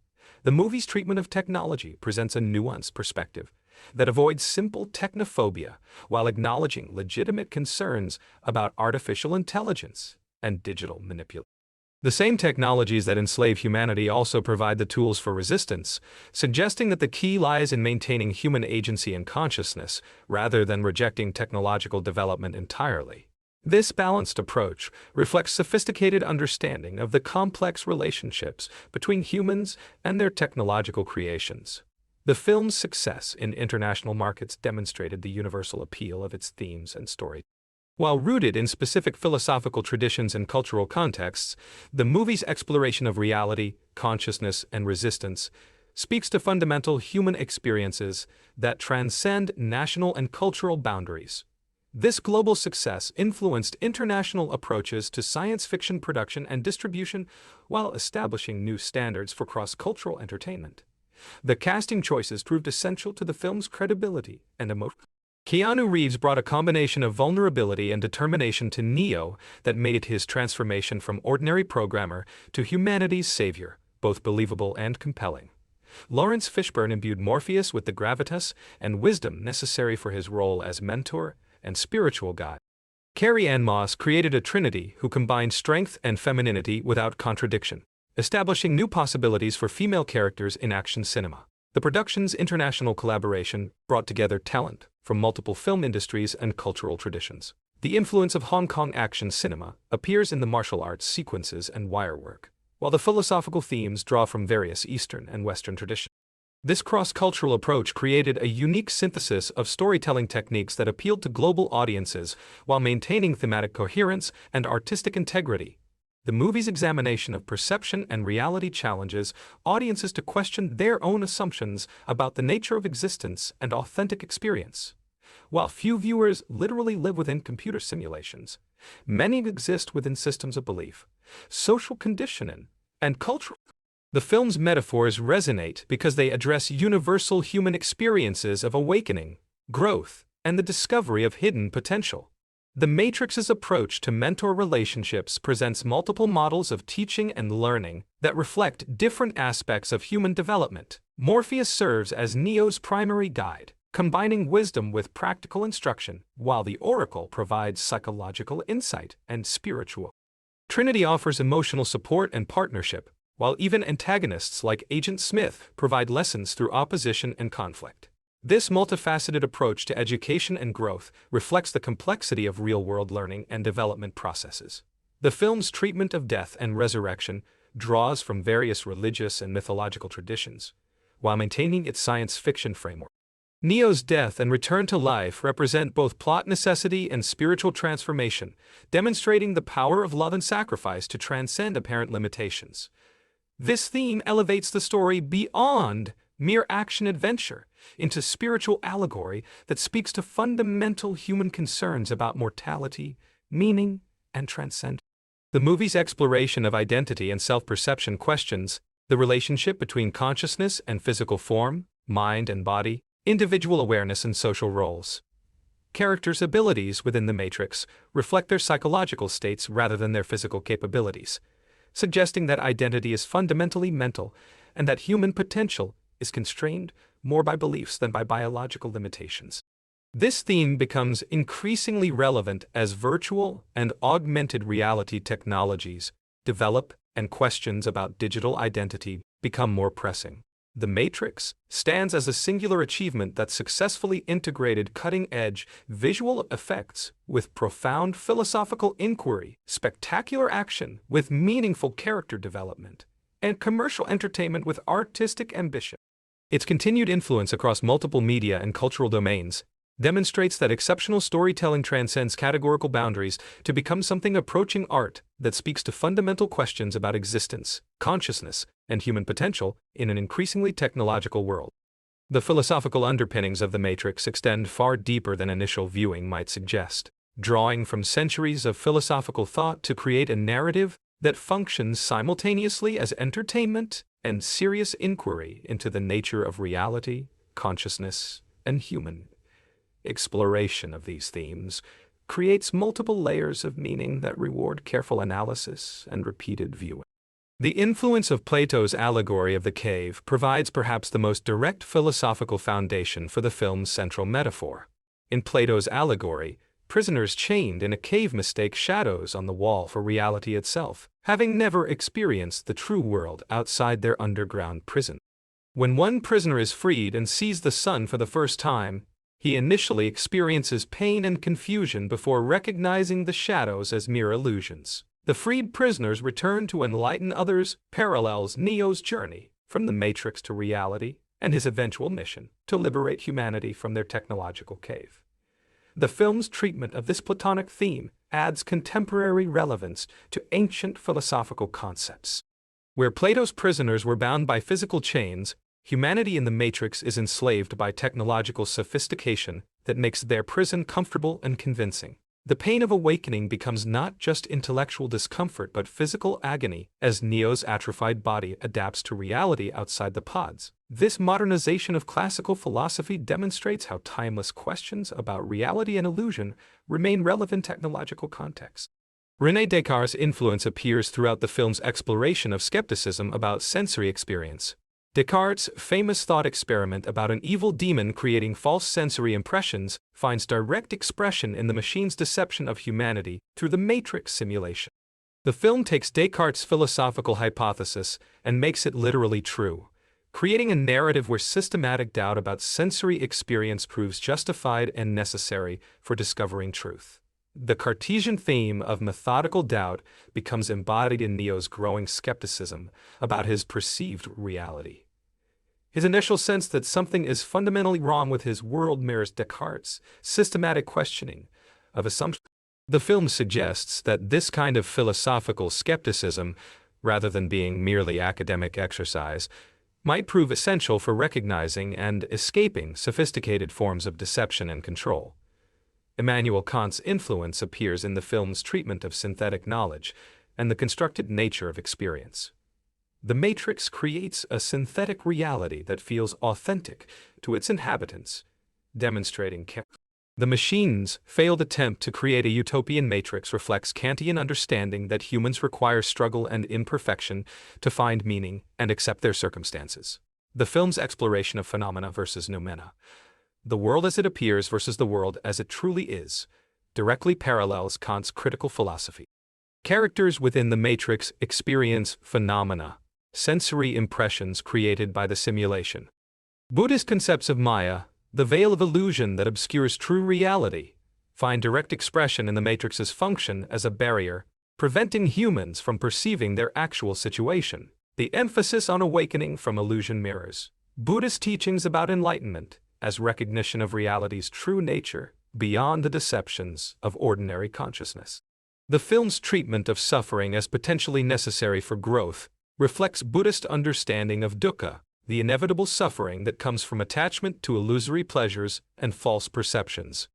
The movie's treatment of technology presents a nuanced perspective that avoids simple technophobia while acknowledging legitimate concerns about artificial intelligence and digital manipulation. The same technologies that enslave humanity also provide the tools for resistance, suggesting that the key lies in maintaining human agency and consciousness rather than rejecting technological development entirely. This balanced approach reflects sophisticated understanding of the complex relationships between humans and their technological creations. The film's success in international markets demonstrated the universal appeal of its themes and story. While rooted in specific philosophical traditions and cultural contexts, the movie's exploration of reality, consciousness, and resistance speaks to fundamental human experiences that transcend national and cultural boundaries. This global success influenced international approaches to science fiction production and distribution while establishing new standards for cross-cultural entertainment. The casting choices proved essential to the film's credibility and emotion. Keanu Reeves brought a combination of vulnerability and determination to Neo that made his transformation from ordinary programmer to humanity's savior both believable and compelling. Laurence Fishburne imbued Morpheus with the gravitas and wisdom necessary for his role as mentor and spiritual guide. Carrie-Anne Moss created a Trinity who combined strength and femininity without contradiction, establishing new possibilities for female characters in action cinema. The production's international collaboration brought together talent from multiple film industries and cultural traditions. The influence of Hong Kong action cinema appears in the martial arts sequences and wire work, while the philosophical themes draw from various Eastern and Western traditions. This cross-cultural approach created a unique synthesis of storytelling techniques that appealed to global audiences while maintaining thematic coherence and artistic integrity. The movie's examination of perception and reality challenges audiences to question their own assumptions about the nature of existence and authentic experience. While few viewers literally live within computer simulations, many exist within systems of belief, social conditioning, and cultural. The film's metaphors resonate because they address universal human experiences of awakening, growth, and the discovery of hidden potential. The Matrix's approach to mentor relationships presents multiple models of teaching and learning that reflect different aspects of human development. Morpheus serves as Neo's primary guide, combining wisdom with practical instruction, while the Oracle provides psychological insight and spiritual. Trinity offers emotional support and partnership, while even antagonists like Agent Smith provide lessons through opposition and conflict. This multifaceted approach to education and growth reflects the complexity of real-world learning and development processes. The film's treatment of death and resurrection draws from various religious and mythological traditions, while maintaining its science fiction framework. Neo's death and return to life represent both plot necessity and spiritual transformation, demonstrating the power of love and sacrifice to transcend apparent limitations. This theme elevates the story beyond mere action-adventure into spiritual allegory that speaks to fundamental human concerns about mortality, meaning, and transcendence. The movie's exploration of identity and self-perception questions the relationship between consciousness and physical form, mind and body, individual awareness and social roles. Characters' abilities within the Matrix reflect their psychological states rather than their physical capabilities, suggesting that identity is fundamentally mental and that human potential is constrained more by beliefs than by biological limitations. This theme becomes increasingly relevant as virtual and augmented reality technologies develop and questions about digital identity become more pressing. The Matrix stands as a singular achievement that successfully integrated cutting-edge visual effects with profound philosophical inquiry, spectacular action with meaningful character development, and commercial entertainment with artistic ambition. Its continued influence across multiple media and cultural domains demonstrates that exceptional storytelling transcends categorical boundaries to become something approaching art that speaks to fundamental questions about existence, consciousness, and human potential in an increasingly technological world. The philosophical underpinnings of The Matrix extend far deeper than initial viewing might suggest, drawing from centuries of philosophical thought to create a narrative that functions simultaneously as entertainment and serious inquiry into the nature of reality, consciousness, and human exploration of these themes creates multiple layers of meaning that reward careful analysis and repeated viewing. The influence of Plato's allegory of the cave provides perhaps the most direct philosophical foundation for the film's central metaphor. In Plato's allegory, prisoners chained in a cave mistake shadows on the wall for reality itself, having never experienced the true world outside their underground prison. When one prisoner is freed and sees the sun for the first time, he initially experiences pain and confusion before recognizing the shadows as mere illusions. The freed prisoners return to enlighten others parallels Neo's journey from the Matrix to reality and his eventual mission to liberate humanity from their technological cave. The film's treatment of this Platonic theme adds contemporary relevance to ancient philosophical concepts. Where Plato's prisoners were bound by physical chains, humanity in the Matrix is enslaved by technological sophistication that makes their prison comfortable and convincing. The pain of awakening becomes not just intellectual discomfort but physical agony as Neo's atrophied body adapts to reality outside the pods. This modernization of classical philosophy demonstrates how timeless questions about reality and illusion remain relevant in technological contexts. René Descartes' influence appears throughout the film's exploration of skepticism about sensory experience. Descartes' famous thought experiment about an evil demon creating false sensory impressions finds direct expression in the machine's deception of humanity through the Matrix simulation. The film takes Descartes' philosophical hypothesis and makes it literally true, creating a narrative where systematic doubt about sensory experience proves justified and necessary for discovering truth. The Cartesian theme of methodical doubt becomes embodied in Neo's growing skepticism about his perceived reality. His initial sense that something is fundamentally wrong with his world mirrors Descartes' systematic questioning of assumptions. The film suggests that this kind of philosophical skepticism, rather than being merely academic exercise, might prove essential for recognizing and escaping sophisticated forms of deception and control. Immanuel Kant's influence appears in the film's treatment of synthetic knowledge and the constructed nature of experience. The Matrix creates a synthetic reality that feels authentic to its inhabitants, demonstrating the machine's failed attempt to create a utopian matrix reflects Kantian understanding that humans require struggle and imperfection to find meaning and accept their circumstances. The film's exploration of phenomena versus noumena, the world as it appears versus the world as it truly is, directly parallels Kant's critical philosophy. Characters within the Matrix experience phenomena, sensory impressions created by the simulation. Buddhist concepts of Maya, the veil of illusion that obscures true reality, find direct expression in the Matrix's function as a barrier, preventing humans from perceiving their actual situation. The emphasis on awakening from illusion mirrors Buddhist teachings about enlightenment as recognition of reality's true nature beyond the deceptions of ordinary consciousness. The film's treatment of suffering as potentially necessary for growth reflects Buddhist understanding of dukkha, the inevitable suffering that comes from attachment to illusory pleasures and false perceptions.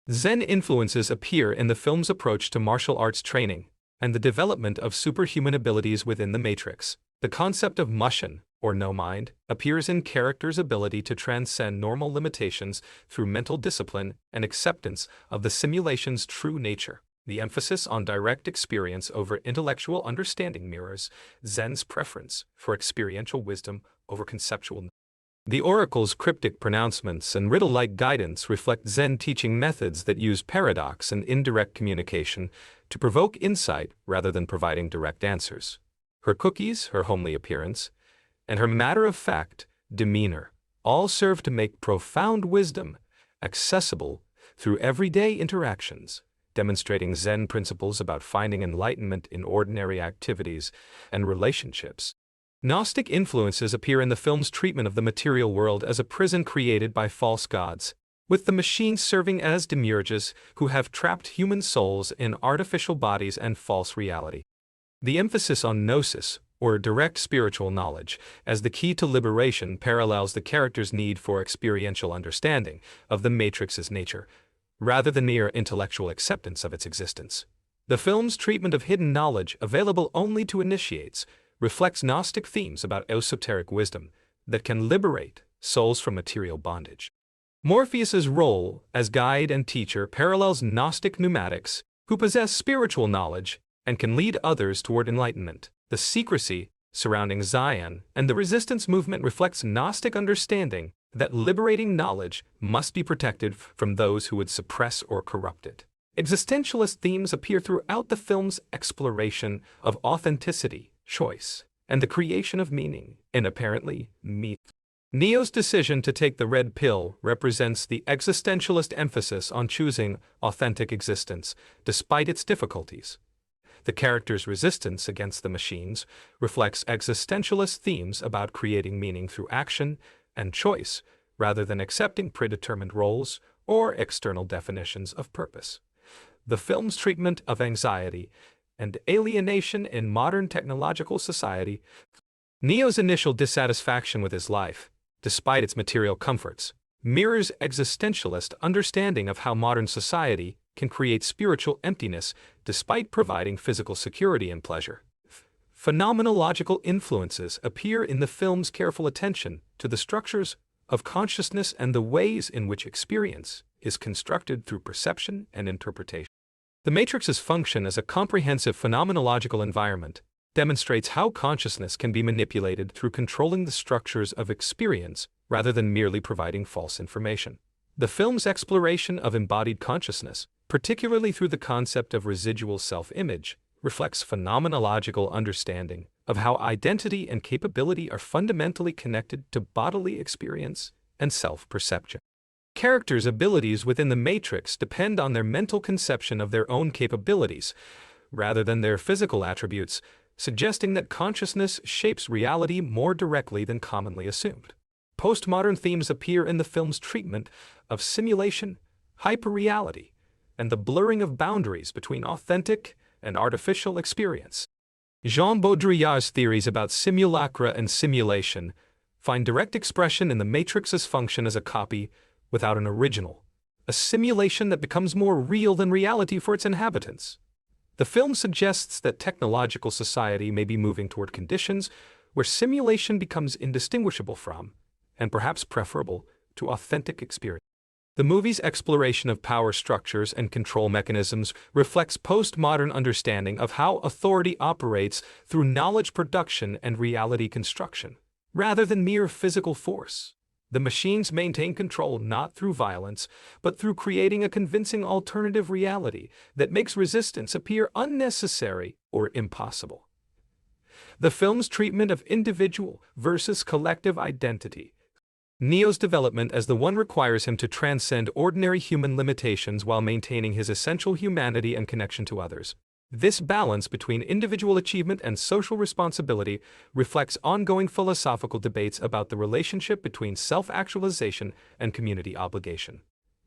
Zen influences appear in the film's approach to martial arts training and the development of superhuman abilities within the Matrix. The concept of mushin, or no mind, appears in characters' ability to transcend normal limitations through mental discipline and acceptance of the simulation's true nature. The emphasis on direct experience over intellectual understanding mirrors Zen's preference for experiential wisdom over conceptual. The oracle's cryptic pronouncements and riddle-like guidance reflect Zen teaching methods that use paradox and indirect communication to provoke insight rather than providing direct answers. Her cookies, her homely appearance, and her matter-of-fact, demeanor, all serve to make profound wisdom accessible through everyday interactions, demonstrating Zen principles about finding enlightenment in ordinary activities and relationships. Gnostic influences appear in the film's treatment of the material world as a prison created by false gods, with the machines serving as demiurges who have trapped human souls in artificial bodies and false reality. The emphasis on gnosis, or direct spiritual knowledge, as the key to liberation parallels the character's need for experiential understanding of the Matrix's nature, rather than mere intellectual acceptance of its existence. The film's treatment of hidden knowledge available only to initiates reflects Gnostic themes about esoteric wisdom that can liberate souls from material bondage. Morpheus's role as guide and teacher parallels Gnostic pneumatics, who possess spiritual knowledge and can lead others toward enlightenment. The secrecy surrounding Zion and the resistance movement reflects Gnostic understanding that liberating knowledge must be protected from those who would suppress or corrupt it. Existentialist themes appear throughout the film's exploration of authenticity, choice, and the creation of meaning in apparently meaningless. Neo's decision to take the red pill represents the existentialist emphasis on choosing authentic existence despite its difficulties. The character's resistance against the machines reflects existentialist themes about creating meaning through action and choice, rather than accepting predetermined roles or external definitions of purpose. The film's treatment of anxiety and alienation in modern technological society. Neo's initial dissatisfaction with his life, despite its material comforts, mirrors existentialist understanding of how modern society can create spiritual emptiness despite providing physical security and pleasure. Phenomenological influences appear in the film's careful attention to the structures of consciousness and the ways in which experience is constructed through perception and interpretation. The Matrix's function as a comprehensive phenomenological environment demonstrates how consciousness can be manipulated through controlling the structures of experience rather than merely providing false information. The film's exploration of embodied consciousness, particularly through the concept of residual self-image, reflects phenomenological understanding of how identity and capability are fundamentally connected to bodily experience and self-perception. Characters' abilities within the Matrix depend on their mental conception of their own capabilities, rather than their physical attributes, suggesting that consciousness shapes reality more directly than commonly assumed. Postmodern themes appear in the film's treatment of simulation, hyperreality, and the blurring of boundaries between authentic and artificial experience. Jean Baudrillard's theories about simulacra and simulation find direct expression in the Matrix's function as a copy without an original, a simulation that becomes more real than reality for its inhabitants. The film suggests that technological society may be moving toward conditions where simulation becomes indistinguishable from, and perhaps preferable, to authentic experience. The movie's exploration of power structures and control mechanisms reflects postmodern understanding of how authority operates through knowledge production and reality construction, rather than mere physical force. The machines maintain control not through violence, but through creating a convincing alternative reality that makes resistance appear unnecessary or impossible. The film's treatment of individual versus collective identity. Neo's development as the one requires him to transcend ordinary human limitations while maintaining his essential humanity and connection to others. This balance between individual achievement and social responsibility reflects ongoing philosophical debates about the relationship between self-actualization and community obligation.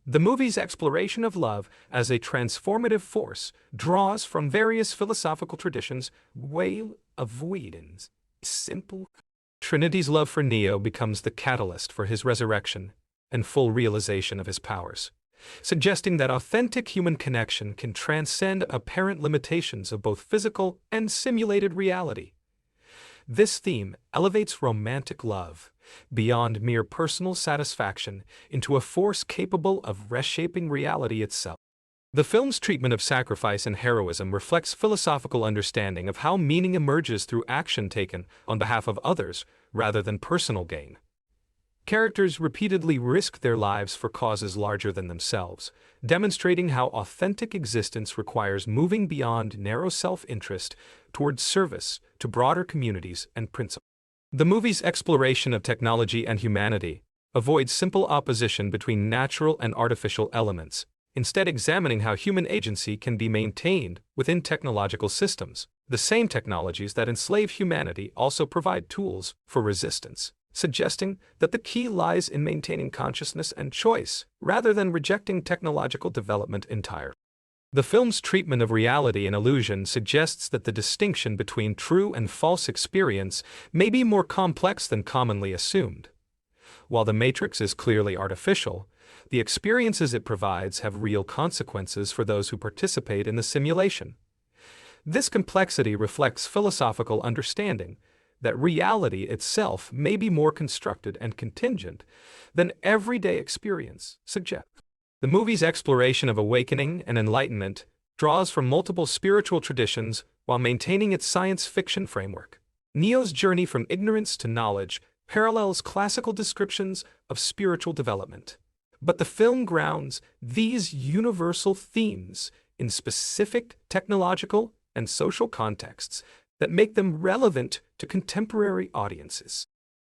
The movie's exploration of love as a transformative force draws from various philosophical traditions, Whale of Whedon's simple. Trinity's love for Neo becomes the catalyst for his resurrection and full realization of his powers, suggesting that authentic human connection can transcend apparent limitations of both physical and simulated reality. This theme elevates romantic love beyond mere personal satisfaction into a force capable of reshaping reality itself. The film's treatment of sacrifice and heroism reflects philosophical understanding of how meaning emerges through action taken on behalf of others rather than personal gain. Characters repeatedly risk their lives for causes larger than themselves, demonstrating how authentic existence requires moving beyond narrow self-interest towards service to broader communities and principles. The movie's exploration of technology and humanity avoids simple opposition between natural and artificial elements, instead examining how human agency can be maintained within technological systems. The same technologies that enslave humanity also provide tools for resistance, suggesting that the key lies in maintaining consciousness and choice, rather than rejecting technological development entirely. The film's treatment of reality and illusion suggests that the distinction between true and false experience may be more complex than commonly assumed. While The Matrix is clearly artificial, the experiences it provides have real consequences for those who participate in the simulation. This complexity reflects philosophical understanding that reality itself may be more constructed and contingent than everyday experience suggests. The movie's exploration of awakening and enlightenment draws from multiple spiritual traditions while maintaining its science fiction framework. Neo's journey from ignorance to knowledge parallels classical descriptions of spiritual development. But the film grounds these universal themes in specific technological and social contexts that make them relevant to contemporary audiences.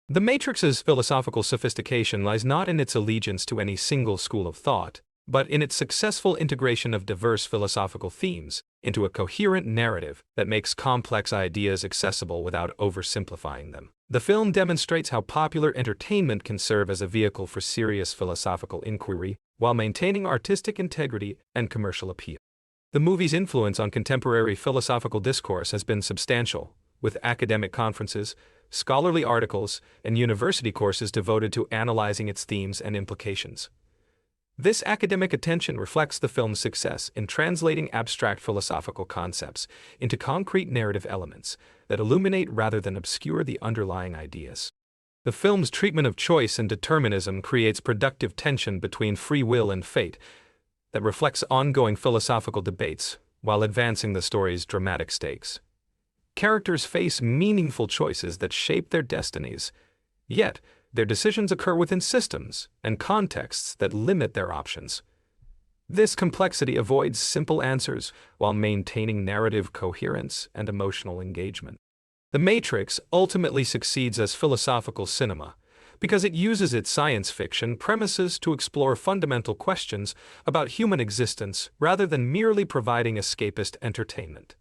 The Matrix's philosophical sophistication lies not in its allegiance to any single school of thought, but in its successful integration of diverse philosophical themes into a coherent narrative that makes complex ideas accessible without oversimplifying them. The film demonstrates how popular entertainment can serve as a vehicle for serious philosophical inquiry while maintaining artistic integrity and commercial appeal. The movie's influence on contemporary philosophical discourse has been substantial, with academic conferences, scholarly articles, and university courses devoted to analyzing its themes and implications. This academic attention reflects the film's success in translating abstract philosophical concepts into concrete narrative elements that illuminate rather than obscure the underlying ideas. The film's treatment of choice and determinism creates productive tension between free will and fate that reflects ongoing philosophical debates while advancing the story's dramatic stakes. Characters face meaningful choices that shape their destinies, yet their decisions occur within systems and contexts that limit their options. This complexity avoids simple answers while maintaining narrative coherence and emotional engagement. The Matrix ultimately succeeds as philosophical cinema because it uses its science fiction premises to explore fundamental questions about human existence rather than merely providing escapist entertainment.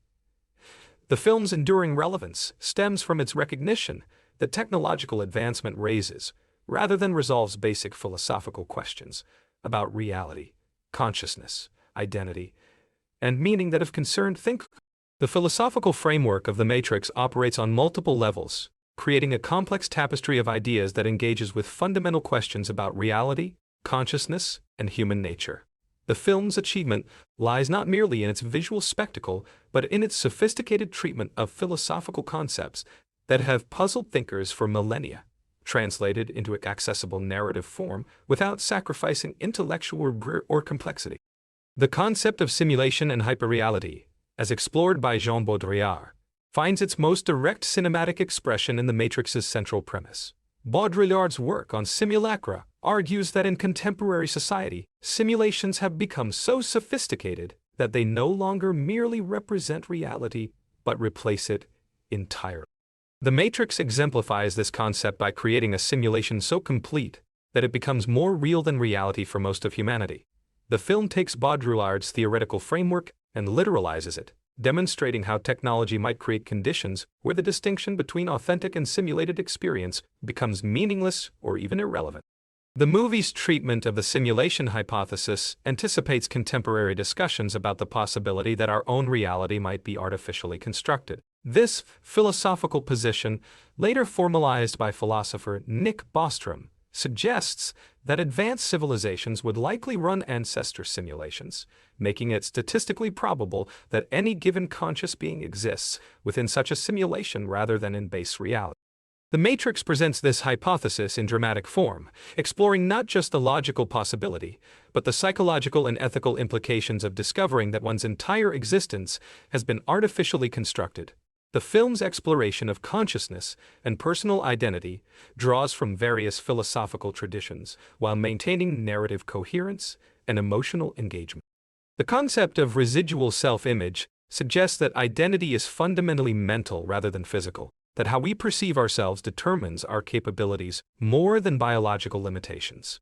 The film's enduring relevance stems from its recognition that technological advancement raises, rather than resolves, basic philosophical questions about reality, consciousness, identity, and meaning that have concerned thinkers. The philosophical framework of The Matrix operates on multiple levels, creating a complex tapestry of ideas that engages with fundamental questions about reality, consciousness, and human nature. The film's achievement lies not merely in its visual spectacle, but in its sophisticated treatment of philosophical concepts that have puzzled thinkers for millennia, translated into accessible narrative form without sacrificing intellectual rigor or complexity. The concept of simulation and hyperreality, as explored by Jean Baudrillard, finds its most direct cinematic expression in The Matrix's central premise. Baudrillard's work on simulacra argues that in contemporary society, simulations have become so sophisticated that they no longer merely represent reality, but replace it entirely. The Matrix exemplifies this concept by creating a simulation so complete that it becomes more real than reality for most of humanity. The film takes Baudrillard's theoretical framework and literalizes it, demonstrating how technology might create conditions where the distinction between authentic and simulated experience becomes meaningless or even irrelevant. The movie's treatment of the simulation hypothesis anticipates contemporary discussions about the possibility that our own reality might be artificially constructed. This philosophical position, later formalized by philosopher Nick Bostrom, suggests that advanced civilizations would likely run ancestor simulations, making it statistically probable that any given conscious being exists within such a simulation rather than in base reality. The Matrix presents this hypothesis in dramatic form, exploring not just the logical possibility, but the psychological and ethical implications of discovering that one's entire existence has been artificially constructed. The film's exploration of consciousness and personal identity draws from various philosophical traditions while maintaining narrative coherence and emotional engagement. The concept of residual self-image suggests that identity is fundamentally mental rather than physical. that how we perceive ourselves determines our capabilities more than biological limitations.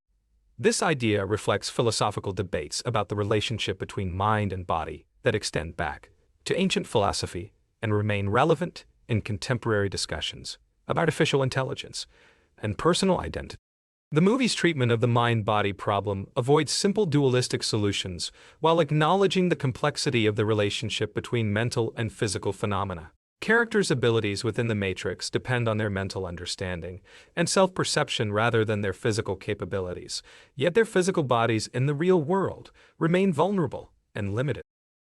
This idea reflects philosophical debates about the relationship between mind and body that extend back to ancient philosophy and remain relevant in contemporary discussions of artificial intelligence and personal identity. The movie's treatment of the mind-body problem avoids simple dualistic solutions while acknowledging the complexity of the relationship between mental and physical phenomena. Characters' abilities within the Matrix depend on their mental understanding and self-perception rather than their physical capabilities, yet their physical bodies in the real world remain vulnerable and limited.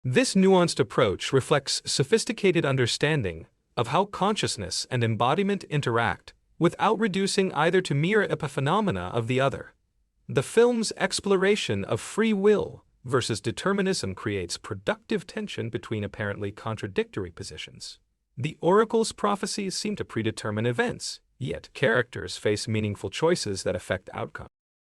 This nuanced approach reflects sophisticated understanding of how consciousness and embodiment interact without reducing either to mere epiphenomena of the other. The film's exploration of free will versus determinism creates productive tension between apparently contradictory positions. The oracle's prophecies seem to predetermine events, yet characters face meaningful choices that affect outcome.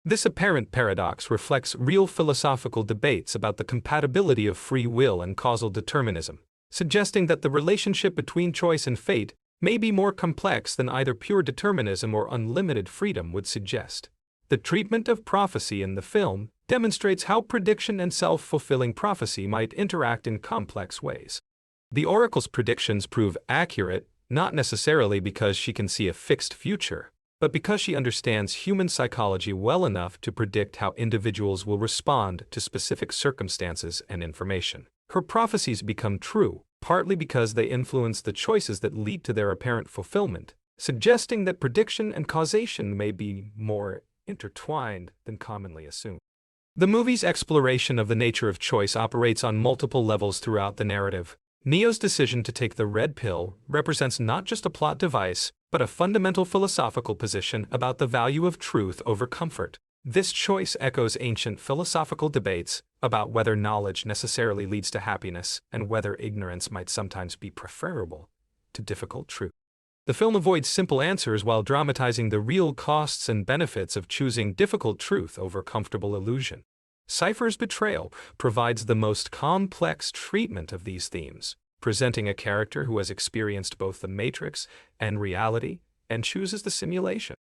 This apparent paradox reflects real philosophical debates about the compatibility of free will and causal determinism, suggesting that the relationship between choice and fate may be more complex than either pure determinism or unlimited freedom would suggest. The treatment of prophecy in the film demonstrates how prediction and self-fulfilling prophecy might interact in complex ways. The oracle's predictions prove accurate, not necessarily because she can see a fixed future, but because she understands human psychology well enough to predict how individuals will respond to specific circumstances and information. Her prophecies become true, partly because they influence the choices that lead to their apparent fulfillment, suggesting that prediction and causation may be more intertwined than commonly assumed. The movie's exploration of the nature of choice operates on multiple levels throughout the narrative. Neo's decision to take the red pill represents not just a plot device, but a fundamental philosophical position about the value of truth over comfort. This choice echoes ancient philosophical debates about whether knowledge necessarily leads to happiness and whether ignorance might sometimes be preferable to difficult truth. The film avoids simple answers while dramatizing the real costs and benefits of choosing difficult truth over comfortable illusion. Cypher's betrayal provides the most complex treatment of these themes, presenting a character who has experienced both the Matrix and reality and chooses the simulation.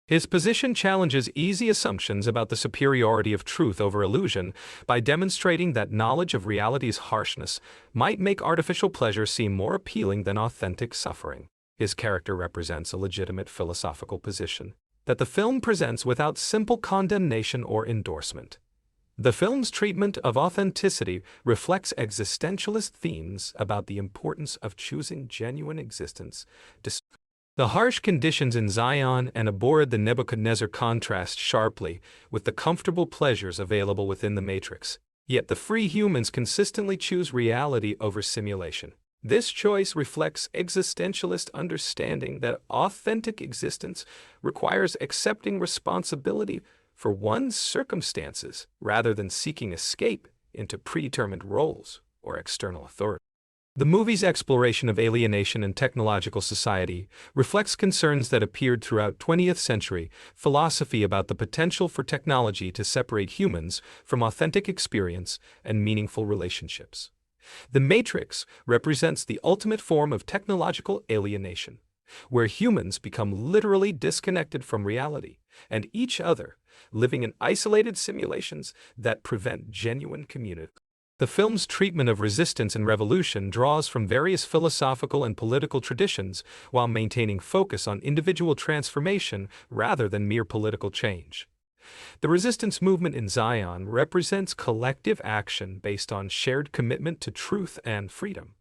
His position challenges easy assumptions about the superiority of truth over illusion by demonstrating that knowledge of reality's harshness might make artificial pleasure seem more appealing than authentic suffering. His character represents a legitimate philosophical position that the film presents without simple condemnation or endorsement. The film's treatment of authenticity reflects existentialist themes about the importance of choosing genuine existence. The harsh conditions in Zion and aboard the Nebuchadnezzar contrast sharply with the comfortable pleasures available within the Matrix. Yet the free humans consistently choose reality over simulation. This choice reflects existentialist understanding that authentic existence requires accepting responsibility for one's circumstances rather than seeking escape into predetermined roles or external authority. The movie's exploration of alienation in technological society reflects concerns that appeared throughout 20th century philosophy about the potential for technology to separate humans from authentic experience and meaningful relationships. The Matrix represents the ultimate form of technological alienation, where humans become literally disconnected from reality and each other, living in isolated simulations that prevent genuine community. The film's treatment of resistance and revolution draws from various philosophical and political traditions while maintaining focus on individual transformation rather than mere political change. The resistance movement in Zion represents collective action based on shared commitment to truth and freedom.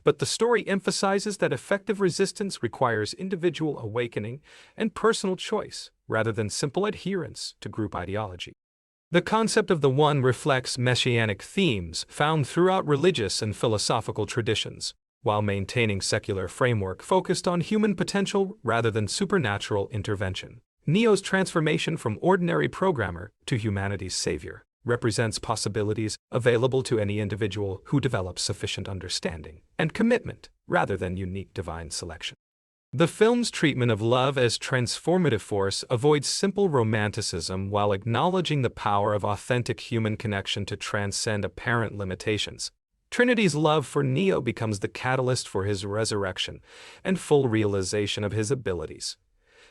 But the story emphasizes that effective resistance requires individual awakening and personal choice rather than simple adherence to group ideology. The concept of the One reflects messianic themes found throughout religious and philosophical traditions, while maintaining secular framework focused on human potential rather than supernatural intervention. Neo's transformation from ordinary programmer to humanity's savior represents possibilities available to any individual who develops sufficient understanding and commitment rather than unique divine selection. The film's treatment of love as transformative force avoids simple romanticism while acknowledging the power of authentic human connection to transcend apparent limitations. Trinity's love for Neo becomes the catalyst for his resurrection and full realization of his abilities,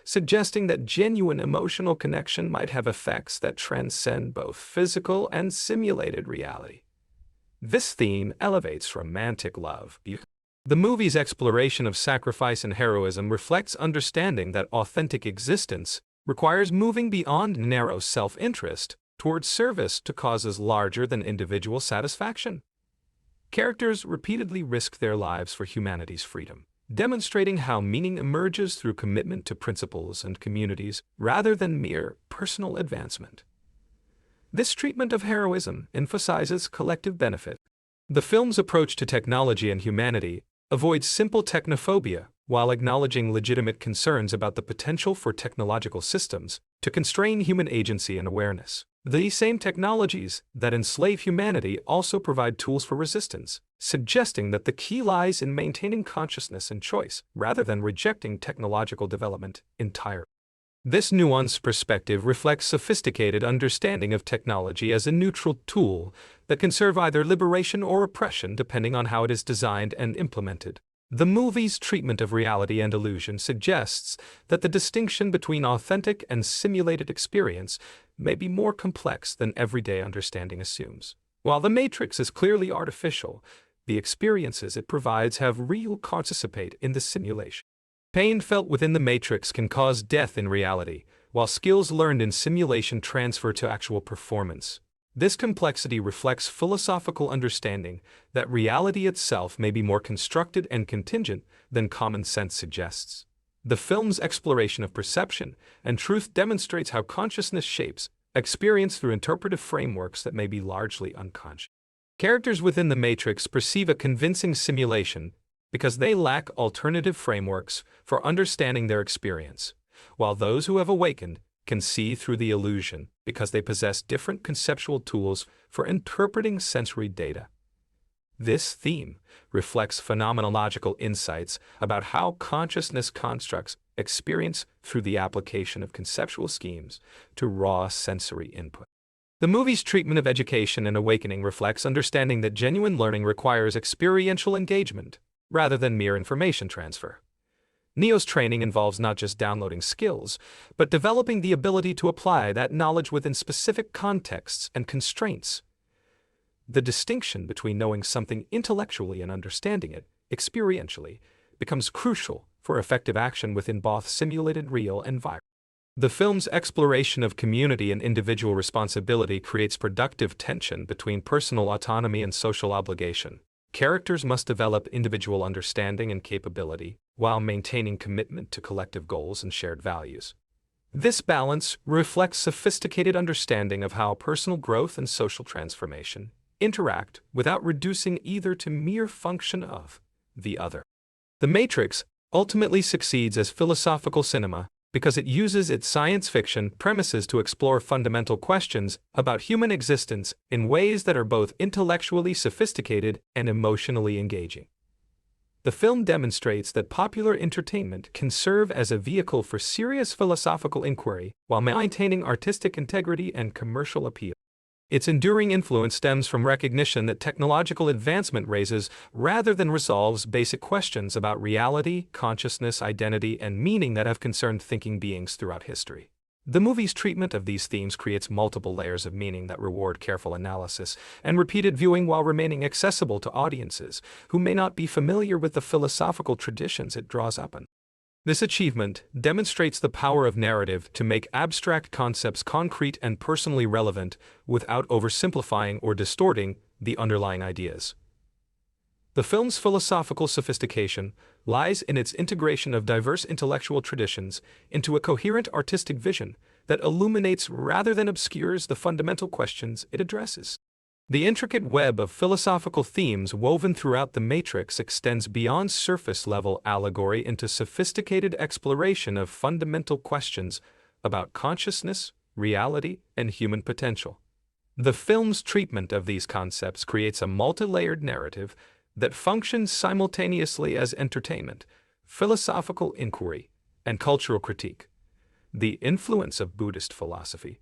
suggesting that genuine emotional connection might have effects that transcend both physical and simulated reality. This theme elevates romantic love. The movie's exploration of sacrifice and heroism reflects understanding that authentic existence requires moving beyond narrow self-interest towards service to causes larger than individual satisfaction. Characters repeatedly risk their lives for humanity's freedom, demonstrating how meaning emerges through commitment to principles and communities rather than mere personal advancement. This treatment of heroism emphasizes collective benefit. The film's approach to technology and humanity avoids simple technophobia while acknowledging legitimate concerns about the potential for technological systems to constrain human agency and awareness. These same technologies that enslave humanity also provide tools for resistance, suggesting that the key lies in maintaining consciousness and choice rather than rejecting technological development entirely. This nuanced perspective reflects sophisticated understanding of technology as a neutral tool that can serve either liberation or oppression depending on how it is designed and implemented. The movie's treatment of reality and illusion suggests that the distinction between authentic and simulated experience may be more complex than everyday understanding assumes. While The Matrix is clearly artificial, the experiences it provides have real participate in the simulation. Pain felt within the Matrix can cause death in reality, while skills learned in simulation transfer to actual performance. This complexity reflects philosophical understanding that reality itself may be more constructed and contingent than common sense suggests. The film's exploration of perception and truth demonstrates how consciousness shapes experience through interpretive frameworks that may be largely unconscious. Characters within the Matrix perceive a convincing simulation because they lack alternative frameworks for understanding their experience, while those who have awakened can see through the illusion because they possess different conceptual tools for interpreting sensory data. This theme reflects phenomenological insights about how consciousness constructs experience through the application of conceptual schemes to raw sensory input. The movie's treatment of education and awakening reflects understanding that genuine learning requires experiential engagement rather than mere information transfer. Neo's training involves not just downloading skills, but developing the ability to apply that knowledge within specific contexts and constraints. The distinction between knowing something intellectually and understanding it experientially becomes crucial for effective action within both simulated real environments. The film's exploration of community and individual responsibility creates productive tension between personal autonomy and social obligation. Characters must develop individual understanding and capability while maintaining commitment to collective goals and shared values. This balance reflects sophisticated understanding of how personal growth and social transformation interact without reducing either to mere function of the other. The Matrix ultimately succeeds as philosophical cinema because it uses its science fiction premises to explore fundamental questions about human existence in ways that are both intellectually sophisticated and emotionally engaging. The film demonstrates that popular entertainment can serve as a vehicle for serious philosophical inquiry while maintaining artistic integrity and commercial appeal. Its enduring influence stems from recognition that technological advancement raises rather than resolves basic questions about reality, consciousness, identity, and meaning that have concerned thinking beings throughout history. The movie's treatment of these themes creates multiple layers of meaning that reward careful analysis and repeated viewing while remaining accessible to audiences who may not be familiar with the philosophical traditions it draws upon. This achievement demonstrates the power of narrative to make abstract concepts concrete and personally relevant without oversimplifying or distorting the underlying ideas. The film's philosophical sophistication lies in its integration of diverse intellectual traditions into a coherent artistic vision that illuminates rather than obscures the fundamental questions it addresses. The intricate web of philosophical themes woven throughout The Matrix extends beyond surface-level allegory into sophisticated exploration of fundamental questions about consciousness, reality, and human potential. The film's treatment of these concepts creates a multi-layered narrative that functions simultaneously as entertainment, philosophical inquiry, and cultural critique. The influence of Buddhist philosophy.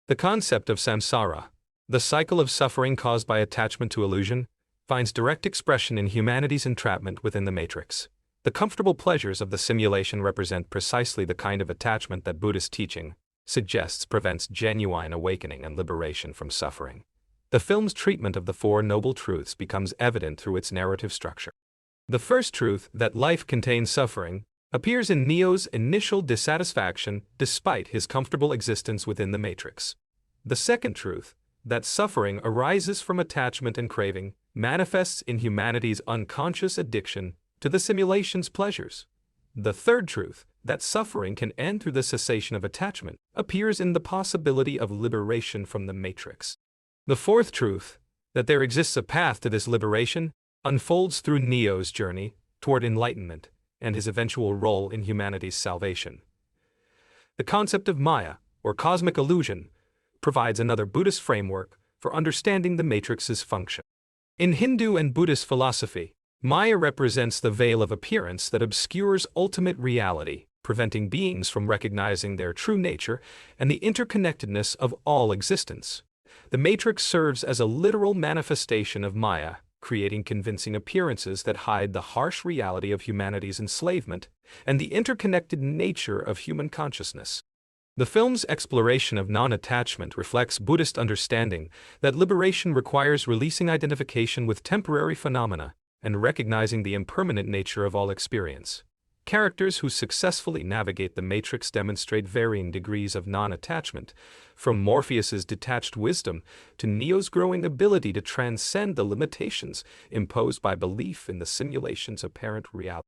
The concept of samsara, the cycle of suffering caused by attachment to illusion, finds direct expression in humanity's entrapment within the Matrix. The comfortable pleasures of the simulation represent precisely the kind of attachment that Buddhist teaching suggests prevents genuine awakening and liberation from suffering. The film's treatment of the Four Noble Truths becomes evident through its narrative structure. The first truth, that life contains suffering, appears in Neo's initial dissatisfaction despite his comfortable existence within the Matrix. The second truth, that suffering arises from attachment and craving, manifests in humanity's unconscious addiction to the simulation's pleasures. The third truth, that suffering can end through the cessation of attachment, appears in the possibility of liberation from the Matrix. The fourth truth, that there exists a path to this liberation, unfolds through Neo's journey toward enlightenment and his eventual role in humanity's salvation. The concept of Maya, or cosmic illusion, provides another Buddhist framework for understanding the Matrix's function. In Hindu and Buddhist philosophy, Maya represents the veil of appearance that obscures ultimate reality, preventing beings from recognizing their true nature and the interconnectedness of all existence. The Matrix serves as a literal manifestation of Maya, creating convincing appearances that hide the harsh reality of humanity's enslavement and the interconnected nature of human consciousness. The film's exploration of non-attachment reflects Buddhist understanding that liberation requires releasing identification with temporary phenomena and recognizing the impermanent nature of all experience. Characters who successfully navigate the Matrix demonstrate varying degrees of non-attachment, from Morpheus's detached wisdom to Neo's growing ability to transcend the limitations imposed by belief in the simulation's apparent reality.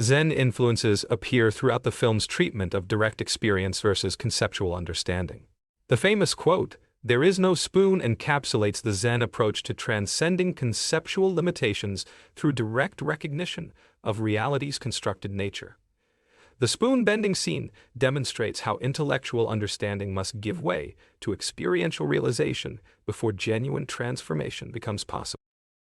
Zen influences appear throughout the film's treatment of direct experience versus conceptual understanding. The famous quote, "There is no spoon," encapsulates the Zen approach to transcending conceptual limitations through direct recognition of reality's constructed nature. The spoon-bending scene demonstrates how intellectual understanding must give way to experiential realization before genuine transformation becomes possible.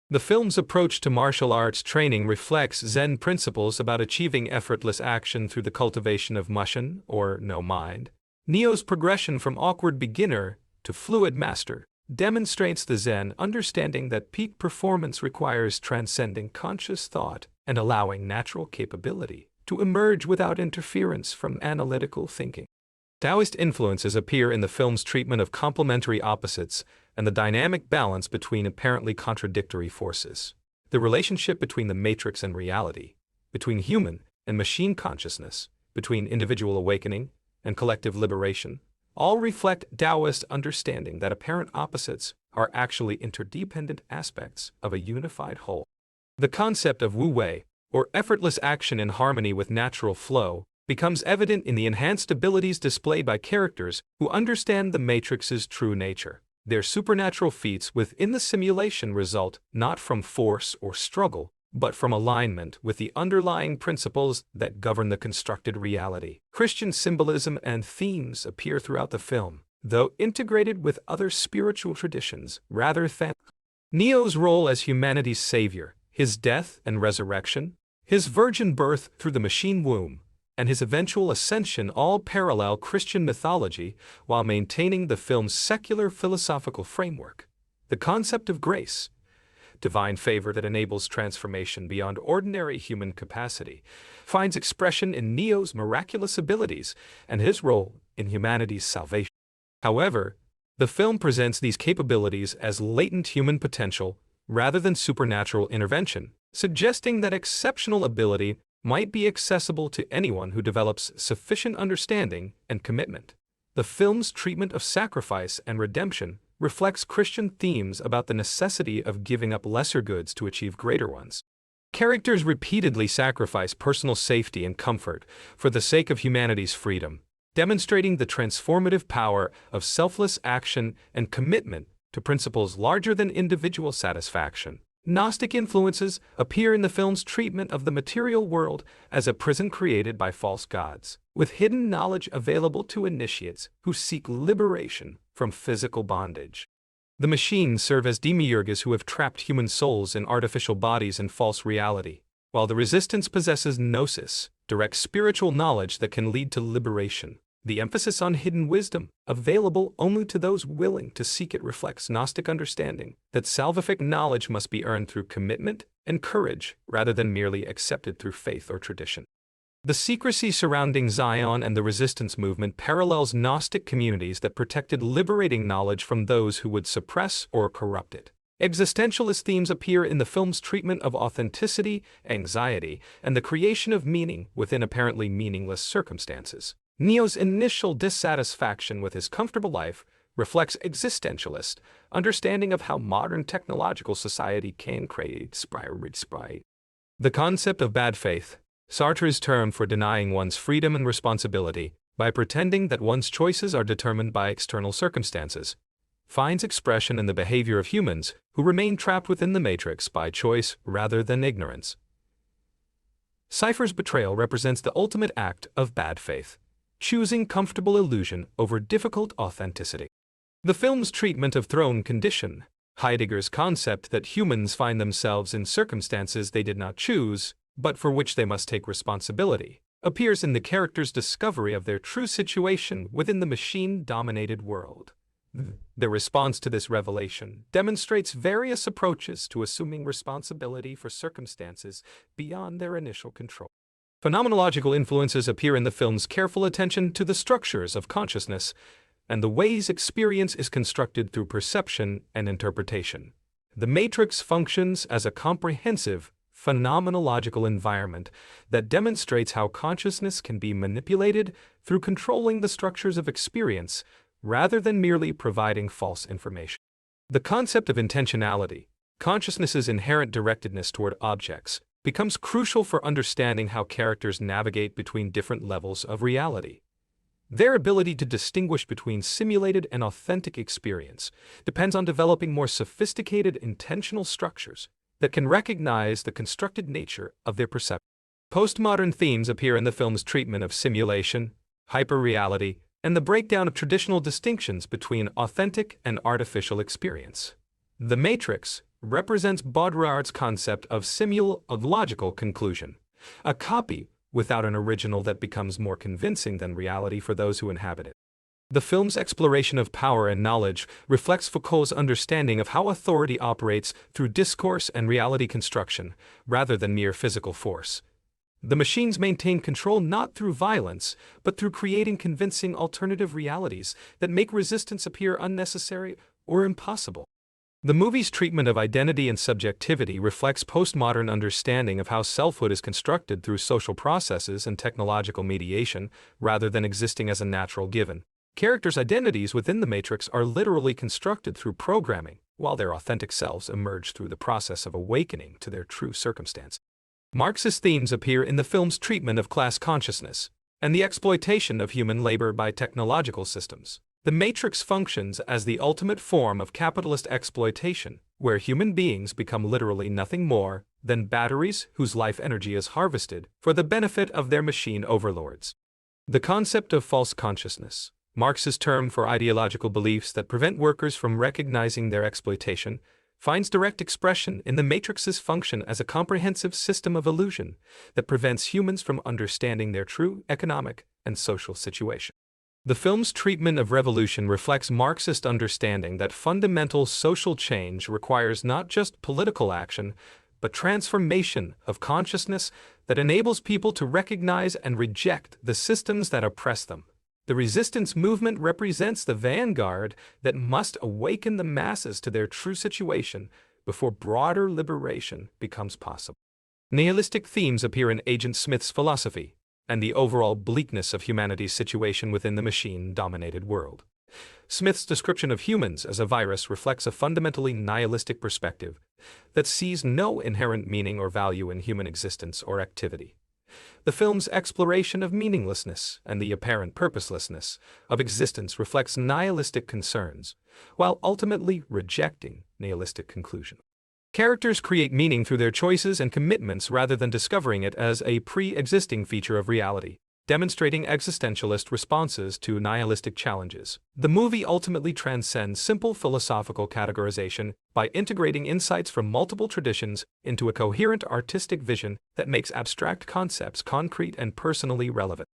The film's approach to martial arts training reflects Zen principles about achieving effortless action through the cultivation of mushin, or no mind. Neo's progression from awkward beginner to fluid master demonstrates the Zen understanding that peak performance requires transcending conscious thought and allowing natural capability to emerge without interference from analytical thinking. Taoist influences appear in the film's treatment of complementary opposites and the dynamic balance between apparently contradictory forces. The relationship between the Matrix and reality, between human and machine consciousness, between individual awakening and collective liberation, all reflect Taoist understanding that apparent opposites are actually interdependent aspects of a unified whole. The concept of wu wei, or effortless action in harmony with natural flow, becomes evident in the enhanced abilities displayed by characters who understand the Matrix's true nature. Their supernatural feats within the simulation result not from force or struggle, but from alignment with the underlying principles that govern the constructed reality. Christian symbolism and themes appear throughout the film, though integrated with other spiritual traditions rather than Neo's role as humanity's savior, his death and resurrection, his virgin birth through the machine womb, and his eventual ascension all parallel Christian mythology while maintaining the film's secular philosophical framework. The concept of grace, divine favor that enables transformation beyond ordinary human capacity, finds expression in Neo's miraculous abilities and his role in humanity's salvation. However, the film presents these capabilities as latent human potential rather than supernatural intervention, suggesting that exceptional ability might be accessible to anyone who develops sufficient understanding and commitment. The film's treatment of sacrifice and redemption reflects Christian themes about the necessity of giving up lesser goods to achieve greater ones. Characters repeatedly sacrifice personal safety and comfort for the sake of humanity's freedom, demonstrating the transformative power of selfless action and commitment to principles larger than individual satisfaction. Gnostic influences appear in the film's treatment of the material world as a prison created by false gods, with hidden knowledge available to initiates who seek liberation from physical bondage. The machines serve as demiurges who have trapped human souls in artificial bodies and false reality, while the resistance possesses gnosis, direct spiritual knowledge that can lead to liberation. The emphasis on hidden wisdom, available only to those willing to seek it, reflects Gnostic understanding that salvific knowledge must be earned through commitment and courage rather than merely accepted through faith or tradition. The secrecy surrounding Zion and the resistance movement parallels Gnostic communities that protected liberating knowledge from those who would suppress or corrupt it. Existentialist themes appear in the film's treatment of authenticity, anxiety, and the creation of meaning within apparently meaningless circumstances. Neo's initial dissatisfaction with his comfortable life reflects existentialist understanding of how modern technological society can create spite. The concept of bad faith, Sartre's term for denying one's freedom and responsibility by pretending that one's choices are determined by external circumstances, finds expression in the behavior of humans who remain trapped within the matrix by choice rather than ignorance. Cypher's betrayal represents the ultimate act of bad faith, choosing comfortable illusion over difficult authenticity. The film's treatment of throne condition, Heidegger's concept that humans find themselves in circumstances they did not choose, but for which they must take responsibility, appears in the characters' discovery of their true situation within the machine-dominated world. Their response to this revelation demonstrates various approaches to assuming responsibility for circumstances beyond their initial control. Phenomenological influences appear in the film's careful attention to the structures of consciousness and the ways experience is constructed through perception and interpretation. The Matrix functions as a comprehensive, phenomenological environment that demonstrates how consciousness can be manipulated through controlling the structures of experience rather than merely providing false information. The concept of intentionality, consciousness's inherent directedness toward objects, becomes crucial for understanding how characters navigate between different levels of reality. Their ability to distinguish between simulated and authentic experience depends on developing more sophisticated intentional structures that can recognize the constructed nature of their perception. Postmodern themes appear in the film's treatment of simulation, hyperreality, and the breakdown of traditional distinctions between authentic and artificial experience. The Matrix represents Baudrillard's concept of simul-logical conclusion, a copy without an original that becomes more convincing than reality for those who inhabit it. The film's exploration of power and knowledge reflects Foucault's understanding of how authority operates through discourse and reality construction, rather than mere physical force. The machines maintain control not through violence, but through creating convincing alternative realities that make resistance appear unnecessary or impossible. The movie's treatment of identity and subjectivity reflects postmodern understanding of how selfhood is constructed through social processes and technological mediation, rather than existing as a natural given. Characters' identities within the Matrix are literally constructed through programming, while their authentic selves emerge through the process of awakening to their true circumstance. Marxist themes appear in the film's treatment of class consciousness and the exploitation of human labor by technological systems. The Matrix functions as the ultimate form of capitalist exploitation, where human beings become literally nothing more than batteries whose life energy is harvested for the benefit of their machine overlords. The concept of false consciousness, Marx's term for ideological beliefs that prevent workers from recognizing their exploitation, finds direct expression in the Matrix's function as a comprehensive system of illusion that prevents humans from understanding their true economic and social situation. The film's treatment of revolution reflects Marxist understanding that fundamental social change requires not just political action, but transformation of consciousness that enables people to recognize and reject the systems that oppress them. The resistance movement represents the vanguard that must awaken the masses to their true situation before broader liberation becomes possible. Nihilistic themes appear in Agent Smith's philosophy and the overall bleakness of humanity's situation within the machine-dominated world. Smith's description of humans as a virus reflects a fundamentally nihilistic perspective that sees no inherent meaning or value in human existence or activity. The film's exploration of meaninglessness and the apparent purposelessness of existence reflects nihilistic concerns, while ultimately rejecting nihilistic conclusions. Characters create meaning through their choices and commitments rather than discovering it as a pre-existing feature of reality, demonstrating existentialist responses to nihilistic challenges. The movie ultimately transcends simple philosophical categorization by integrating insights from multiple traditions into a coherent artistic vision that makes abstract concepts concrete and personally relevant.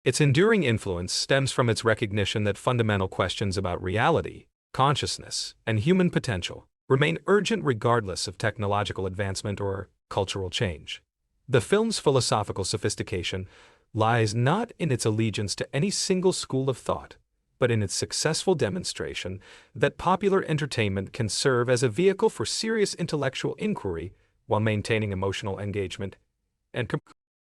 Its enduring influence stems from its recognition that fundamental questions about reality, consciousness, and human potential remain urgent regardless of technological advancement or cultural change. The film's philosophical sophistication lies not in its allegiance to any single school of thought, but in its successful demonstration that popular entertainment can serve as a vehicle for serious intellectual inquiry while maintaining emotional engagement.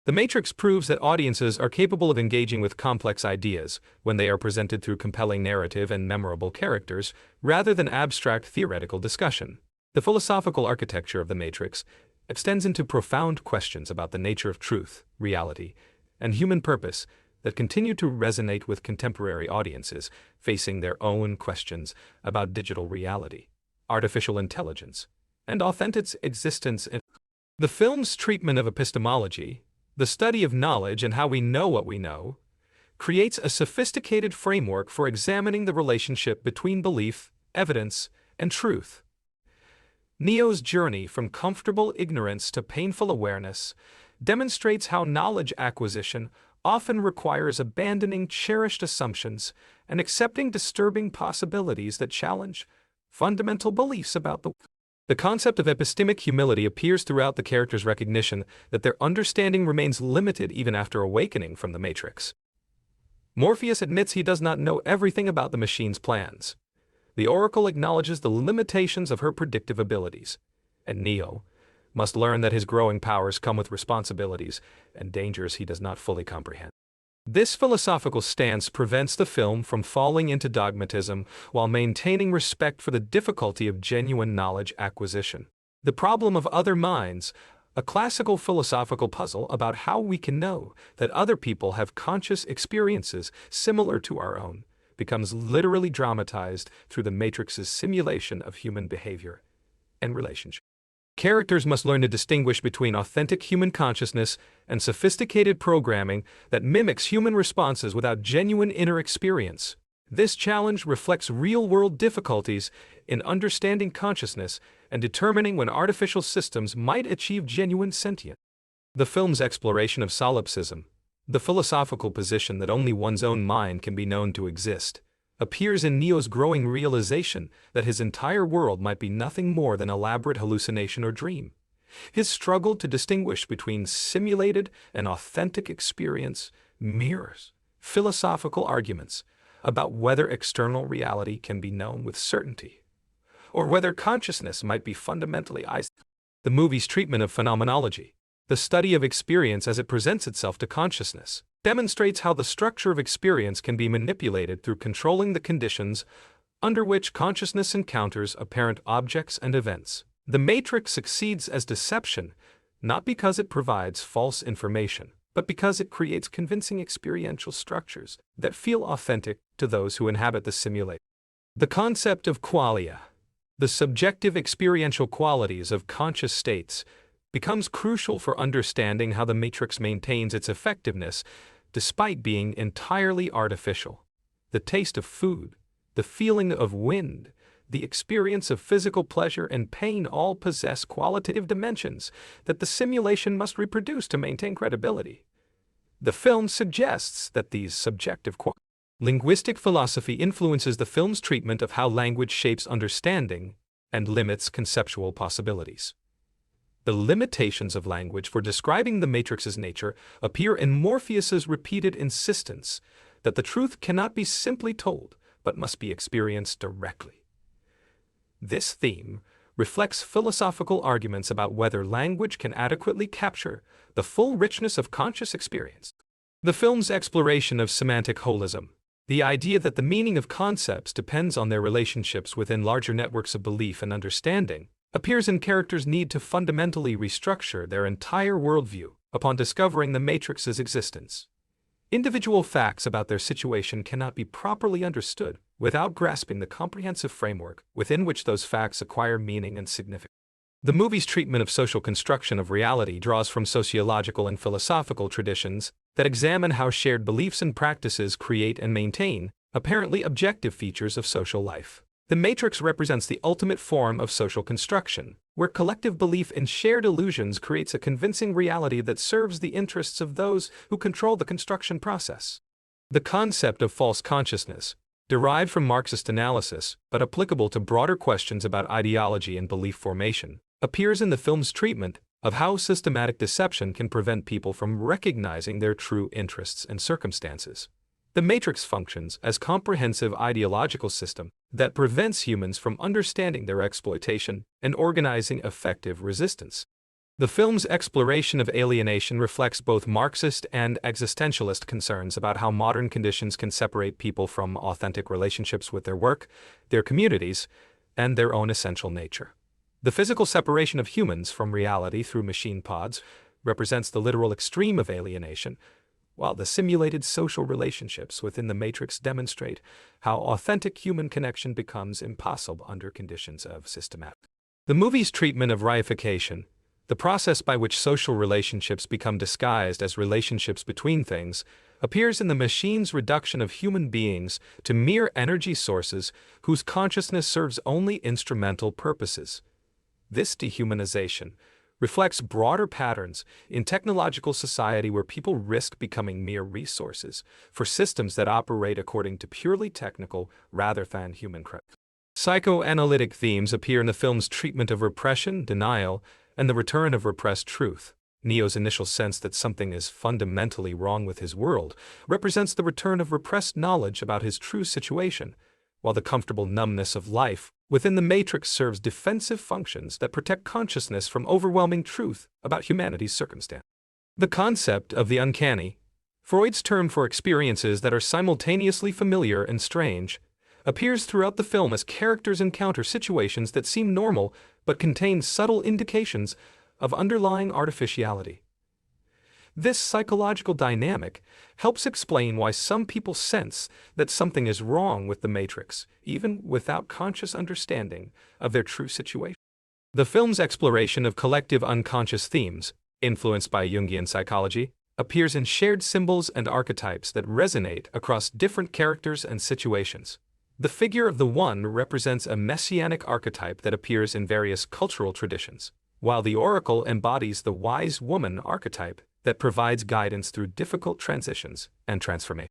The Matrix proves that audiences are capable of engaging with complex ideas when they are presented through compelling narrative and memorable characters, rather than abstract theoretical discussion. The philosophical architecture of The Matrix extends into profound questions about the nature of truth, reality, and human purpose that continue to resonate with contemporary audiences facing their own questions about digital reality, artificial intelligence, and authentic existence. The film's treatment of epistemology, the study of knowledge and how we know what we know, creates a sophisticated framework for examining the relationship between belief, evidence, and truth. Neo's journey from comfortable ignorance to painful awareness demonstrates how knowledge acquisition often requires abandoning cherished assumptions and accepting disturbing possibilities that challenge fundamental beliefs about the world. The concept of epistemic humility appears throughout the characters' recognition that their understanding remains limited even after awakening from the Matrix. Morpheus admits he does not know everything about the machine's plans. The Oracle acknowledges the limitations of her predictive abilities, and Neo must learn that his growing powers come with responsibilities and dangers he does not fully comprehend. This philosophical stance prevents the film from falling into dogmatism while maintaining respect for the difficulty of genuine knowledge acquisition. The problem of other minds, a classical philosophical puzzle about how we can know that other people have conscious experiences similar to our own, becomes literally dramatized through the Matrix's simulation of human behavior and relationship. Characters must learn to distinguish between authentic human consciousness and sophisticated programming that mimics human responses without genuine inner experience. This challenge reflects real-world difficulties in understanding consciousness and determining when artificial systems might achieve genuine sentience. The film's exploration of solipsism, the philosophical position that only one's own mind can be known to exist, appears in Neo's growing realization that his entire world might be nothing more than elaborate hallucination or dream. His struggle to distinguish between simulated and authentic experience mirrors philosophical arguments about whether external reality can be known with certainty, or whether consciousness might be fundamentally isolated. The movie's treatment of phenomenology, the study of experience as it presents itself to consciousness, demonstrates how the structure of experience can be manipulated through controlling the conditions under which consciousness encounters apparent objects and events. The Matrix succeeds as deception, not because it provides false information, but because it creates convincing experiential structures that feel authentic to those who inhabit the simulation. The concept of qualia, the subjective experiential qualities of conscious states, becomes crucial for understanding how the Matrix maintains its effectiveness despite being entirely artificial. The taste of food, the feeling of wind, the experience of physical pleasure and pain all possess qualitative dimensions that the simulation must reproduce to maintain credibility. The film suggests that these subjective qualities. Linguistic philosophy influences the film's treatment of how language shapes understanding and limits conceptual possibilities. The limitations of language for describing the Matrix's nature appear in Morpheus's repeated insistence that the truth cannot be simply told, but must be experienced directly. This theme reflects philosophical arguments about whether language can adequately capture the full richness of conscious experience. The film's exploration of semantic holism, the idea that the meaning of concepts depends on their relationships within larger networks of belief and understanding, appears in characters' need to fundamentally restructure their entire worldview upon discovering the Matrix's existence. Individual facts about their situation cannot be properly understood without grasping the comprehensive framework within which those facts acquire meaning and significance. The movie's treatment of social construction of reality draws from sociological and philosophical traditions that examine how shared beliefs and practices create and maintain apparently objective features of social life. The Matrix represents the ultimate form of social construction, where collective belief in shared illusions creates a convincing reality that serves the interests of those who control the construction process. The concept of false consciousness, derived from Marxist analysis but applicable to broader questions about ideology and belief formation, appears in the film's treatment of how systematic deception can prevent people from recognizing their true interests and circumstances. The Matrix functions as a comprehensive ideological system that prevents humans from understanding their exploitation and organizing effective resistance. The film's exploration of alienation reflects both Marxist and existentialist concerns about how modern conditions can separate people from authentic relationships with their work, their communities, and their own essential nature. The physical separation of humans from reality through machine pods represents the literal extreme of alienation, while the simulated social relationships within the Matrix demonstrate how authentic human connection becomes impossible under conditions of systematic. The movie's treatment of reification, the process by which social relationships become disguised as relationships between things, appears in the machine's reduction of human beings to mere energy sources whose consciousness serves only instrumental purposes. This dehumanization reflects broader patterns in technological society where people risk becoming mere resources for systems that operate according to purely technical rather than human criteria. Psychoanalytic themes appear in the film's treatment of repression, denial, and the return of repressed truth. Neo's initial sense that something is fundamentally wrong with his world represents the return of repressed knowledge about his true situation, while the comfortable numbness of life within the Matrix serves defensive functions that protect consciousness from overwhelming truth about humanity's circumstance. The concept of the uncanny, Freud's term for experiences that are simultaneously familiar and strange, appears throughout the film as characters encounter situations that seem normal but contain subtle indications of underlying artificiality. This psychological dynamic helps explain why some people sense that something is wrong with the Matrix, even without conscious understanding of their true situation. The film's exploration of collective unconscious themes, influenced by Jungian psychology, appears in shared symbols and archetypes that resonate across different characters and situations. The figure of the One represents a messianic archetype that appears in various cultural traditions, while the Oracle embodies the wise woman archetype that provides guidance through difficult transitions and transformation.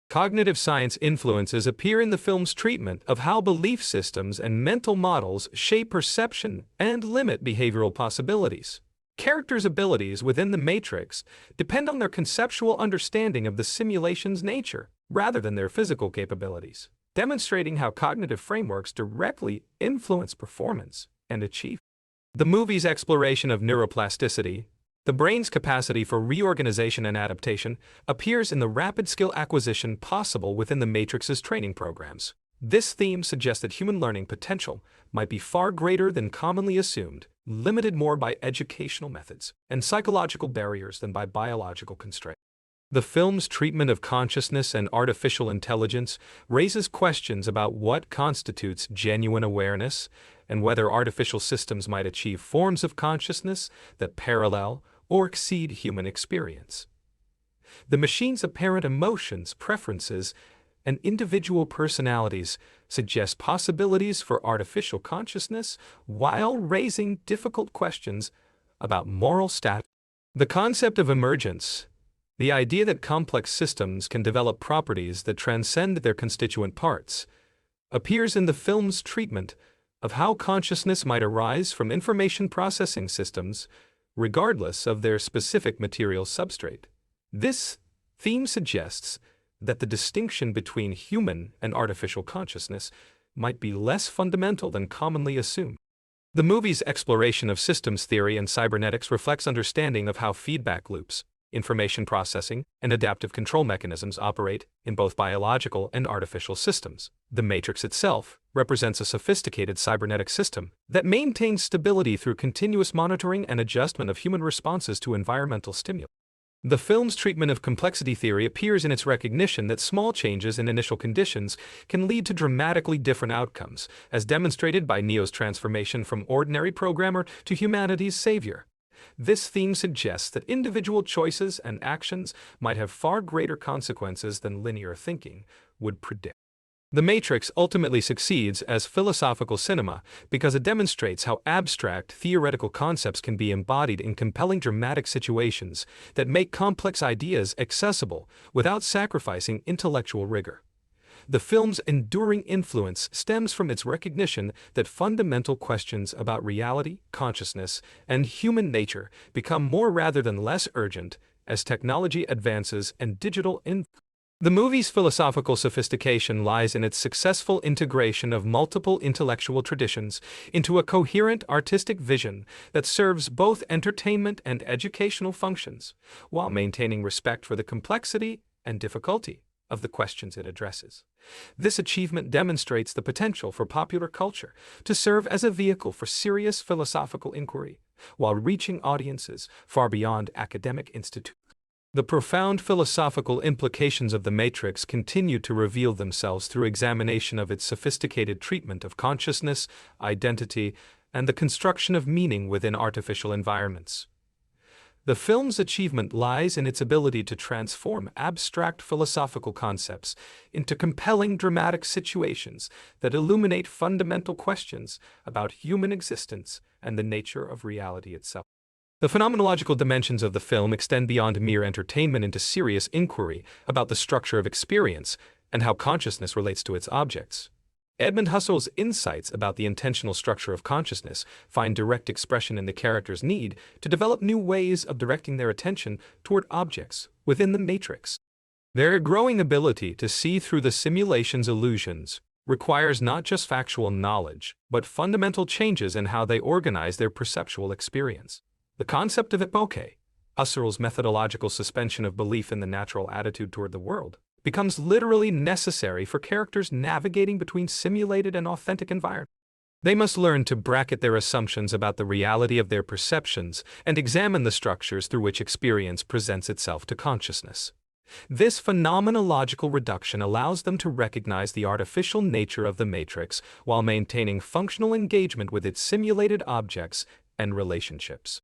Cognitive science influences appear in the film's treatment of how belief systems and mental models shape perception and limit behavioral possibilities. Characters' abilities within the Matrix depend on their conceptual understanding of the simulation's nature rather than their physical capabilities, demonstrating how cognitive frameworks directly influence performance and achievement. The movie's exploration of neuroplasticity, the brain's capacity for reorganization and adaptation, appears in the rapid skill acquisition possible within the Matrix's training programs. This theme suggests that human learning potential might be far greater than commonly assumed, limited more by educational methods and psychological barriers than by biological constraints. The film's treatment of consciousness and artificial intelligence raises questions about what constitutes genuine awareness and whether artificial systems might achieve forms of consciousness that parallel or exceed human experience. The machine's apparent emotions, preferences, and individual personalities suggest possibilities for artificial consciousness while raising difficult questions about moral status. The concept of emergence, the idea that complex systems can develop properties that transcend their constituent parts, appears in the film's treatment of how consciousness might arise from information processing systems regardless of their specific material substrate. This theme suggests that the distinction between human and artificial consciousness might be less fundamental than commonly assumed. The movie's exploration of systems theory and cybernetics reflects understanding of how feedback loops, information processing, and adaptive control mechanisms operate in both biological and artificial systems. The Matrix itself represents a sophisticated cybernetic system that maintains stability through continuous monitoring and adjustment of human responses to environmental stimuli. The film's treatment of complexity theory appears in its recognition that small changes in initial conditions can lead to dramatically different outcomes, as demonstrated by Neo's transformation from ordinary programmer to humanity's savior. This theme suggests that individual choices and actions might have far greater consequences than linear thinking would predict. The Matrix ultimately succeeds as philosophical cinema because it demonstrates how abstract theoretical concepts can be embodied in compelling dramatic situations that make complex ideas accessible without sacrificing intellectual rigor. The film's enduring influence stems from its recognition that fundamental questions about reality, consciousness, and human nature become more rather than less urgent as technology advances and digital The movie's philosophical sophistication lies in its successful integration of multiple intellectual traditions into a coherent artistic vision that serves both entertainment and educational functions, while maintaining respect for the complexity and difficulty of the questions it addresses. This achievement demonstrates the potential for popular culture to serve as a vehicle for serious philosophical inquiry, while reaching audiences far beyond academic institutions. The profound philosophical implications of The Matrix continue to reveal themselves through examination of its sophisticated treatment of consciousness, identity, and the construction of meaning within artificial environments. The film's achievement lies in its ability to transform abstract philosophical concepts into compelling dramatic situations that illuminate fundamental questions about human existence and the nature of reality itself. The phenomenological dimensions of the film extend beyond mere entertainment into serious inquiry about the structure of experience and how consciousness relates to its objects. Edmund Husserl's insights about the intentional structure of consciousness find direct expression in the characters' need to develop new ways of directing their attention toward objects within the matrix. Their growing ability to see through the simulation's illusions requires not just factual knowledge, but fundamental changes in how they organize their perceptual experience. The concept of epoche, Husserl's methodological suspension of belief in the natural attitude toward the world, becomes literally necessary for characters navigating between simulated and authentic environments. They must learn to bracket their assumptions about the reality of their perceptions and examine the structures through which experience presents itself to consciousness. This phenomenological reduction allows them to recognize the artificial nature of the matrix while maintaining functional engagement with its simulated objects and relationships.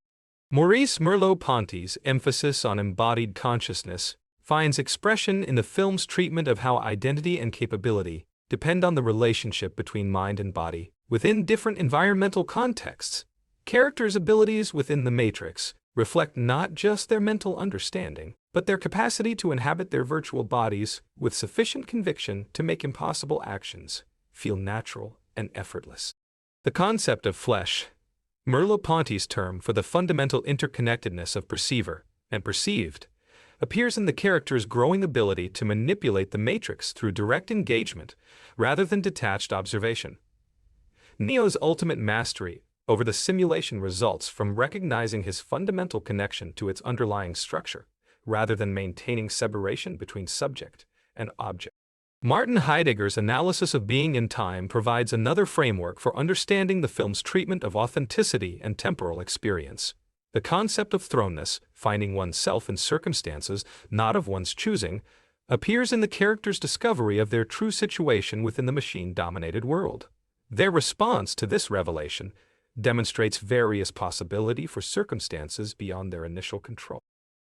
Maurice Merleau-Ponty's emphasis on embodied consciousness finds expression in the film's treatment of how identity and capability depend on the relationship between mind and body within different environmental contexts. Characters' abilities within the matrix reflect not just their mental understanding, but their capacity to inhabit their virtual bodies with sufficient conviction to make impossible actions feel natural and effortless. The concept of flesh, Merleau-Ponty's term for the fundamental interconnectedness of perceiver and perceived, appears in the character's growing ability to manipulate the matrix through direct engagement rather than detached observation. Neo's ultimate mastery over the simulation results from recognizing his fundamental connection to its underlying structure rather than maintaining separation between subject and object. Martin Heidegger's analysis of being in time provides another framework for understanding the film's treatment of authenticity and temporal experience. The concept of thrownness, finding oneself in circumstances not of one's choosing, appears in the characters' discovery of their true situation within the machine-dominated world. Their response to this revelation demonstrates various possibility for circumstances beyond their initial control.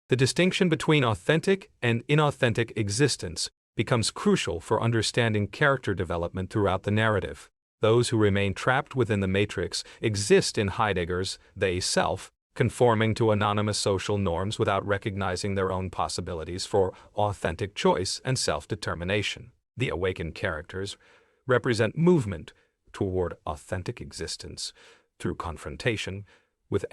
The distinction between authentic and inauthentic existence becomes crucial for understanding character development throughout the narrative. Those who remain trapped within the matrix exist in Heidegger's they-self, conforming to anonymous social norms without recognizing their own possibilities for authentic choice and self-determination. The awakened characters represent movement toward authentic existence through confrontation with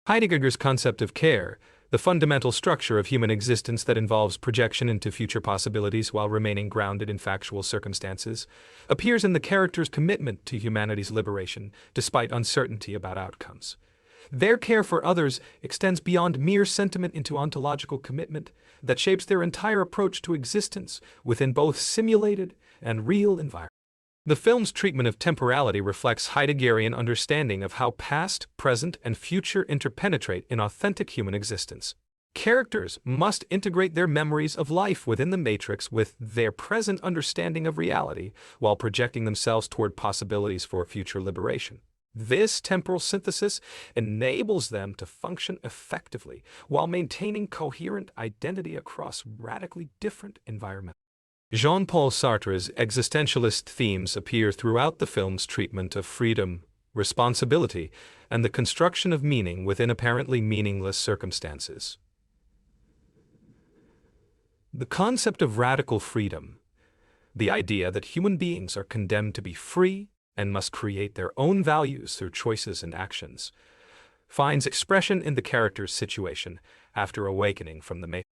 Heidegger's concept of care, the fundamental structure of human existence that involves projection into future possibilities while remaining grounded in factual circumstances, appears in the characters' commitment to humanity's liberation despite uncertainty about outcomes. Their care for others extends beyond mere sentiment into ontological commitment that shapes their entire approach to existence within both simulated and real environments. The film's treatment of temporality reflects Heideggerian understanding of how past, present, and future interpenetrate in authentic human existence. Characters must integrate their memories of life within the matrix with their present understanding of reality while projecting themselves toward possibilities for future liberation. This temporal synthesis enables them to function effectively while maintaining coherent identity across radically different environments. Jean-Paul Sartre's existentialist themes appear throughout the film's treatment of freedom, responsibility, and the construction of meaning within apparently meaningless circumstances. The concept of radical freedom, the idea that human beings are condemned to be free and must create their own values through choices and actions, finds expression in the character's situation after awakening from the matrix.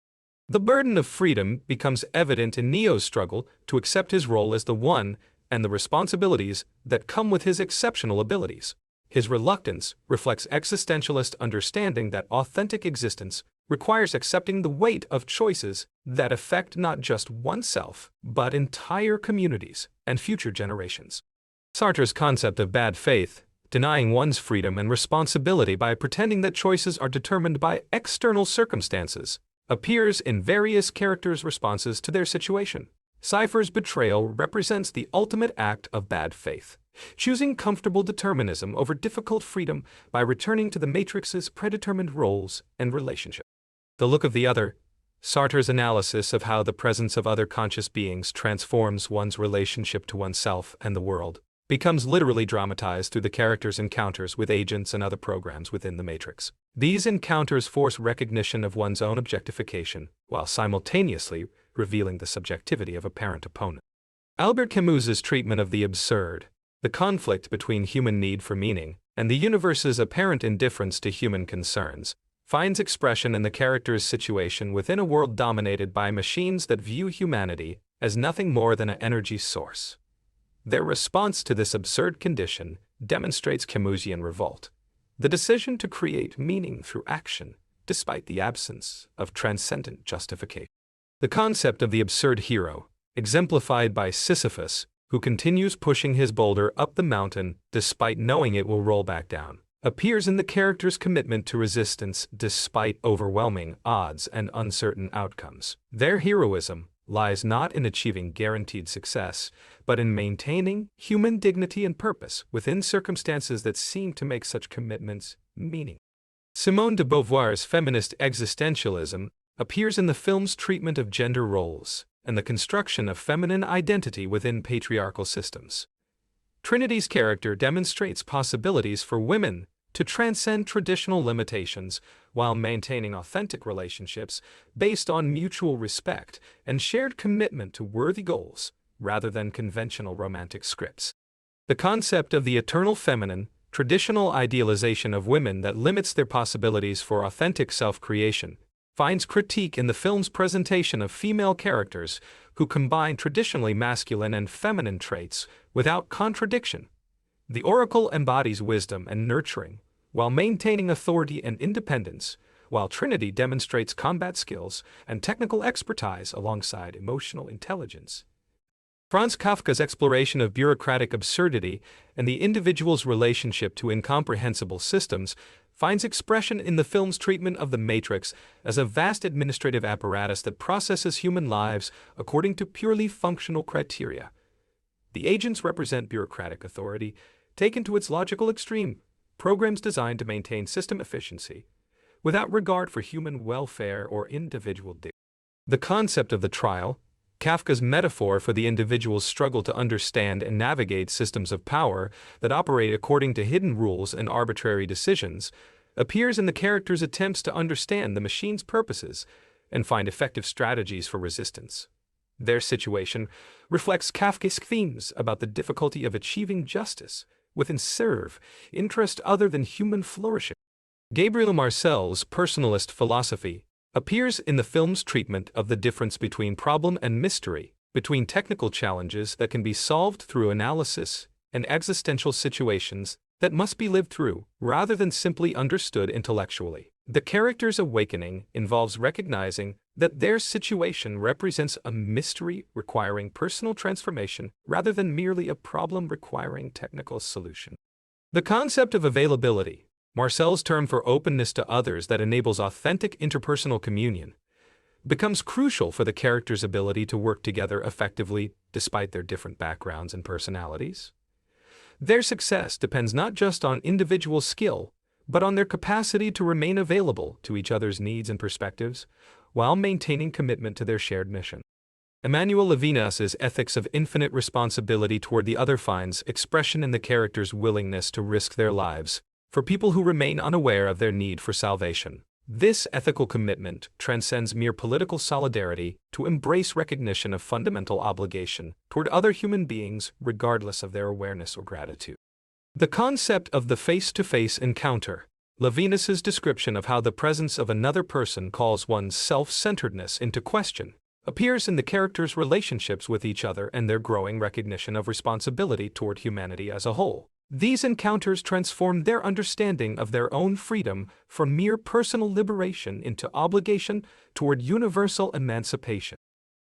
The burden of freedom becomes evident in Neo's struggle to accept his role as the One and the responsibilities that come with his exceptional abilities. His reluctance reflects existentialist understanding that authentic existence requires accepting the weight of choices that affect not just oneself, but entire communities and future generations. Sartre's concept of bad faith, denying one's freedom and responsibility by pretending that choices are determined by external circumstances, appears in various characters' responses to their situation. Cypher's betrayal represents the ultimate act of bad faith, choosing comfortable determinism over difficult freedom by returning to the Matrix's predetermined roles and relationships. The look of the other, Sartre's analysis of how the presence of other conscious beings transforms one's relationship to oneself and the world, becomes literally dramatized through the character's encounters with agents and other programs within the Matrix. These encounters force recognition of one's own objectification, while simultaneously revealing the subjectivity of apparent opponents. Albert Camus's treatment of the absurd, the conflict between human need for meaning and the universe's apparent indifference to human concerns, finds expression in the character's situation within a world dominated by machines that view humanity as nothing more than an energy source. Their response to this absurd condition demonstrates Camusian revolt, the decision to create meaning through action, despite the absence of transcendent justification. The concept of the absurd hero, exemplified by Sisyphus, who continues pushing his boulder up the mountain despite knowing it will roll back down, appears in the character's commitment to resistance despite overwhelming odds and uncertain outcomes. Their heroism lies not in achieving guaranteed success, but in maintaining human dignity and purpose within circumstances that seem to make such commitments meaning. Simone de Beauvoir's feminist existentialism appears in the film's treatment of gender roles and the construction of feminine identity within patriarchal systems. Trinity's character demonstrates possibilities for women to transcend traditional limitations while maintaining authentic relationships based on mutual respect and shared commitment to worthy goals, rather than conventional romantic scripts. The concept of the eternal feminine, traditional idealization of women that limits their possibilities for authentic self-creation, finds critique in the film's presentation of female characters who combine traditionally masculine and feminine traits without contradiction. The Oracle embodies wisdom and nurturing, while maintaining authority and independence, while Trinity demonstrates combat skills and technical expertise alongside emotional intelligence. Franz Kafka's exploration of bureaucratic absurdity and the individual's relationship to incomprehensible systems finds expression in the film's treatment of the Matrix as a vast administrative apparatus that processes human lives according to purely functional criteria. The agents represent bureaucratic authority, taken to its logical extreme, programs designed to maintain system efficiency, without regard for human welfare or individual dignity. The concept of the trial, Kafka's metaphor for the individual's struggle to understand and navigate systems of power that operate according to hidden rules and arbitrary decisions, appears in the character's attempts to understand the machine's purposes and find effective strategies for resistance. Their situation reflects Kafka's themes about the difficulty of achieving justice within interest other than human flourishing. Gabriel Marcel's personalist philosophy appears in the film's treatment of the difference between problem and mystery, between technical challenges that can be solved through analysis and existential situations that must be lived through rather than simply understood intellectually. The character's awakening involves recognizing that their situation represents a mystery requiring personal transformation rather than merely a problem requiring technical solution. The concept of availability, Marcel's term for openness to others that enables authentic interpersonal communion, becomes crucial for the character's ability to work together effectively despite their different backgrounds and personalities. Their success depends not just on individual skill, but on their capacity to remain available to each other's needs and perspectives, while maintaining commitment to their shared mission. Emmanuel Levinas's ethics of infinite responsibility toward the other finds expression in the characters' willingness to risk their lives for people who remain unaware of their need for salvation. This ethical commitment transcends mere political solidarity to embrace recognition of fundamental obligation toward other human beings regardless of their awareness or gratitude. The concept of the face-to-face encounter. Levinas's description of how the presence of another person calls one's self-centeredness into question appears in the characters' relationships with each other and their growing recognition of responsibility toward humanity as a whole. These encounters transform their understanding of their own freedom from mere personal liberation into obligation toward universal emancipation.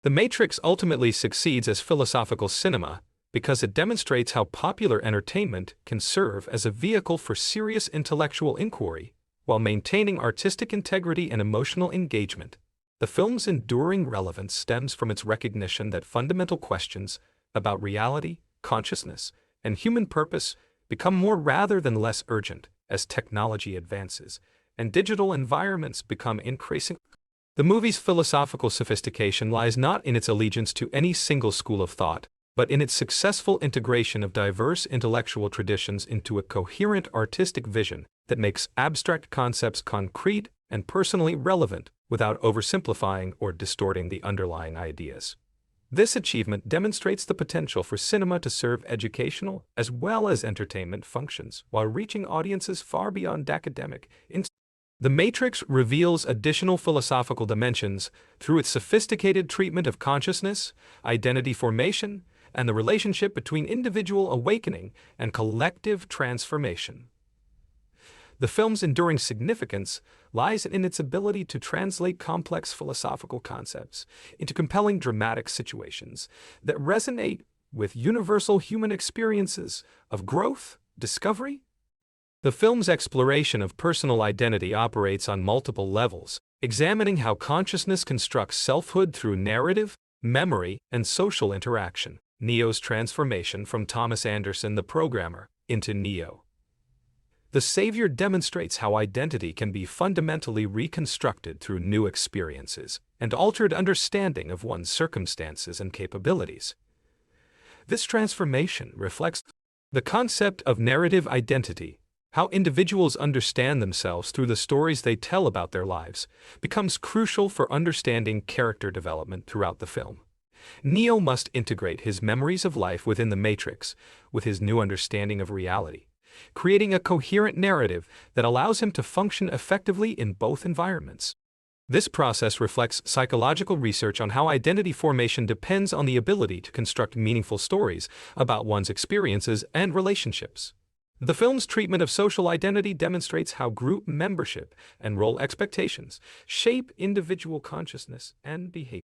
The Matrix ultimately succeeds as philosophical cinema because it demonstrates how popular entertainment can serve as a vehicle for serious intellectual inquiry while maintaining artistic integrity and emotional engagement. The film's enduring relevance stems from its recognition that fundamental questions about reality, consciousness, and human purpose become more rather than less urgent as technology advances and digital environments become increasing. The movie's philosophical sophistication lies not in its allegiance to any single school of thought, but in its successful integration of diverse intellectual traditions into a coherent artistic vision that makes abstract concepts concrete and personally relevant without oversimplifying or distorting the underlying ideas. This achievement demonstrates the potential for cinema to serve educational as well as entertainment functions while reaching audiences far beyond academic. The Matrix reveals additional philosophical dimensions through its sophisticated treatment of consciousness, identity formation, and the relationship between individual awakening and collective transformation. The film's enduring significance lies in its ability to translate complex philosophical concepts into compelling dramatic situations that resonate with universal human experiences of growth, discovery. The film's exploration of personal identity operates on multiple levels, examining how consciousness constructs selfhood through narrative, memory, and social interaction. Neo's transformation from Thomas Anderson the programmer into Neo the Savior demonstrates how identity can be fundamentally reconstructed through new experiences and altered understanding of one's circumstances and capabilities. This transformation reflects the concept of narrative identity, how individuals understand themselves through the stories they tell about their lives, becomes crucial for understanding character development throughout the film. Neo must integrate his memories of life within the Matrix with his new understanding of reality, creating a coherent narrative that allows him to function effectively in both environments. This process reflects psychological research on how identity formation depends on the ability to construct meaningful stories about one's experiences and relationships. The film's treatment of social identity demonstrates how group membership and role expectations shape individual consciousness and behavior.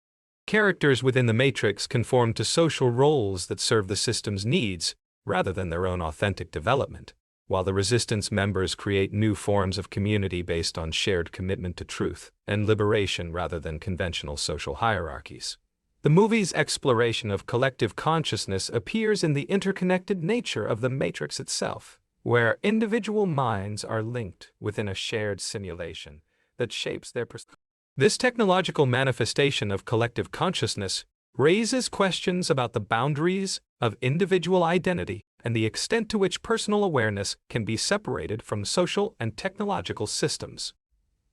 Characters within the Matrix conform to social roles that serve the system's needs rather than their own authentic development, while the Resistance members create new forms of community based on shared commitment to truth and liberation rather than conventional social hierarchies. The movie's exploration of collective consciousness appears in the interconnected nature of the Matrix itself, where individual minds are linked within a shared simulation that shapes their perspective. This technological manifestation of collective consciousness raises questions about the boundaries of individual identity and the extent to which personal awareness can be separated from social and technological systems.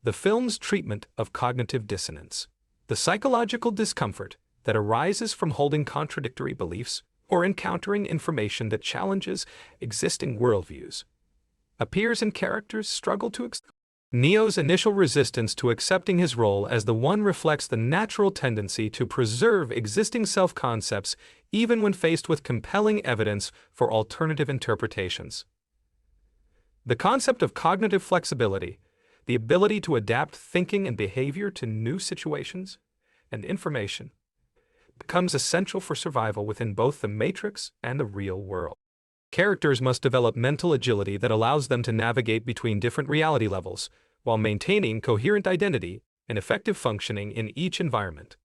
The film's treatment of cognitive dissonance, the psychological discomfort that arises from holding contradictory beliefs or encountering information that challenges existing worldviews, appears in characters' struggle to accept. Neo's initial resistance to accepting his role as the One reflects the natural tendency to preserve existing self-concepts even when faced with compelling evidence for alternative interpretations. The concept of cognitive flexibility, the ability to adapt thinking and behavior to new situations and information, becomes essential for survival within both the Matrix and the real world. Characters must develop mental agility that allows them to navigate between different reality levels while maintaining coherent identity and effective functioning in each environment.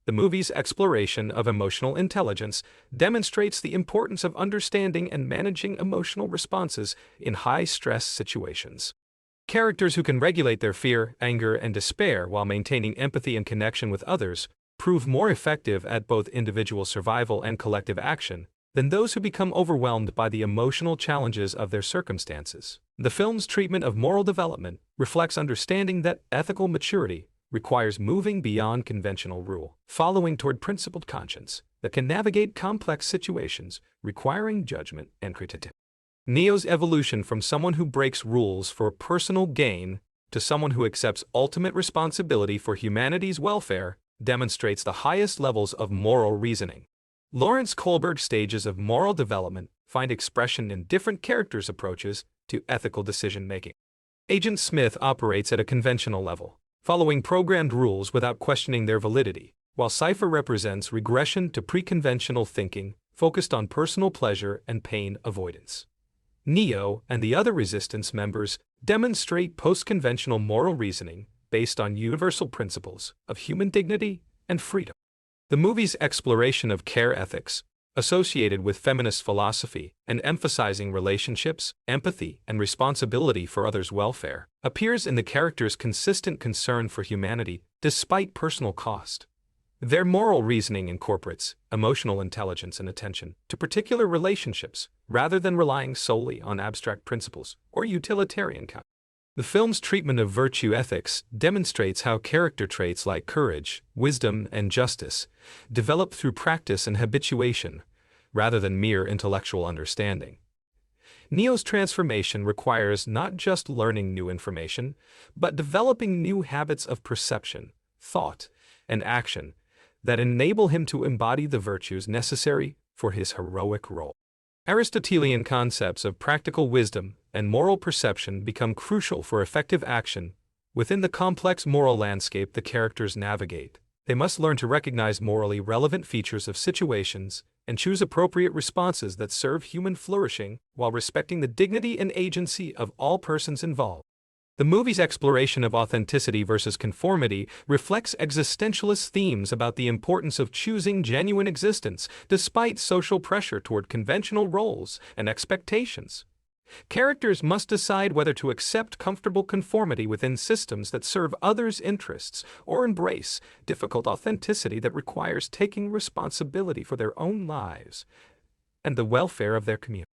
The movie's exploration of emotional intelligence demonstrates the importance of understanding and managing emotional responses in high-stress situations. Characters who can regulate their fear, anger, and despair while maintaining empathy and connection with others prove more effective at both individual survival and collective action than those who become overwhelmed by the emotional challenges of their circumstances. The film's treatment of moral development reflects understanding that ethical maturity requires moving beyond conventional rule, following toward principled conscience that can navigate complex situations requiring judgment and creativity. Neo's evolution from someone who breaks rules for personal gain to someone who accepts ultimate responsibility for humanity's welfare demonstrates the highest levels of moral reasoning. Lawrence Kohlberg's stages of moral development find expression in different characters' approaches to ethical decision-making. Agent Smith operates at a conventional level, following programmed rules without questioning their validity, while Cypher represents regression to pre-conventional thinking focused on personal pleasure and pain avoidance. Neo and the other Resistance members demonstrate post-conventional moral reasoning based on universal principles of human dignity and freedom. The movie's exploration of care ethics, associated with feminist philosophy and emphasizing relationships, empathy, and responsibility for others' welfare, appears in the characters' consistent concern for humanity despite personal cost. Their moral reasoning incorporates emotional intelligence and attention to particular relationships rather than relying solely on abstract principles or utilitarian concepts. The film's treatment of virtue ethics demonstrates how character traits like courage, wisdom, and justice develop through practice and habituation, rather than mere intellectual understanding. Neo's transformation requires not just learning new information, but developing new habits of perception, thought, and action that enable him to embody the virtues necessary for his heroic role. Aristotelian concepts of practical wisdom and moral perception become crucial for effective action within the complex moral landscape the characters navigate. They must learn to recognize morally relevant features of situations and choose appropriate responses that serve human flourishing while respecting the dignity and agency of all persons involved. The movie's exploration of authenticity versus conformity reflects existentialist themes about the importance of choosing genuine existence despite social pressure toward conventional roles and expectations. Characters must decide whether to accept comfortable conformity within systems that serve others' interests or embrace difficult authenticity that requires taking responsibility for their own lives and the welfare of their community.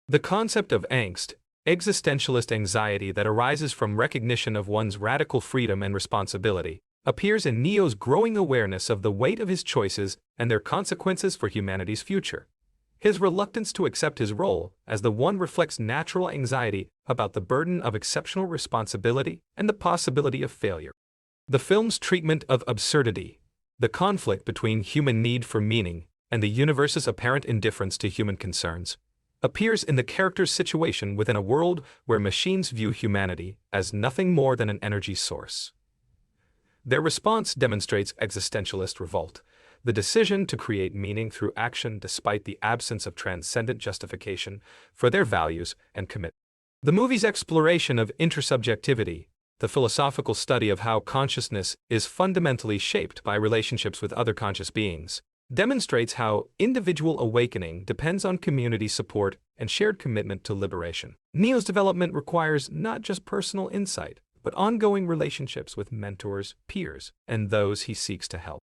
The concept of angst, existentialist anxiety that arises from recognition of one's radical freedom and responsibility, appears in Neo's growing awareness of the weight of his choices and their consequences for humanity's future. His reluctance to accept his role as the one reflects natural anxiety about the burden of exceptional responsibility and the possibility of failure. The film's treatment of absurdity, the conflict between human need for meaning and the universe's apparent indifference to human concerns, appears in the character's situation within a world where machines view humanity as nothing more than an energy source. Their response demonstrates existentialist revolt, the decision to create meaning through action despite the absence of transcendent justification for their values and commitment. The movie's exploration of intersubjectivity, the philosophical study of how consciousness is fundamentally shaped by relationships with other conscious beings, demonstrates how individual awakening depends on community support and shared commitment to liberation. Neo's development requires not just personal insight, but ongoing relationships with mentors, peers, and those he seeks to help.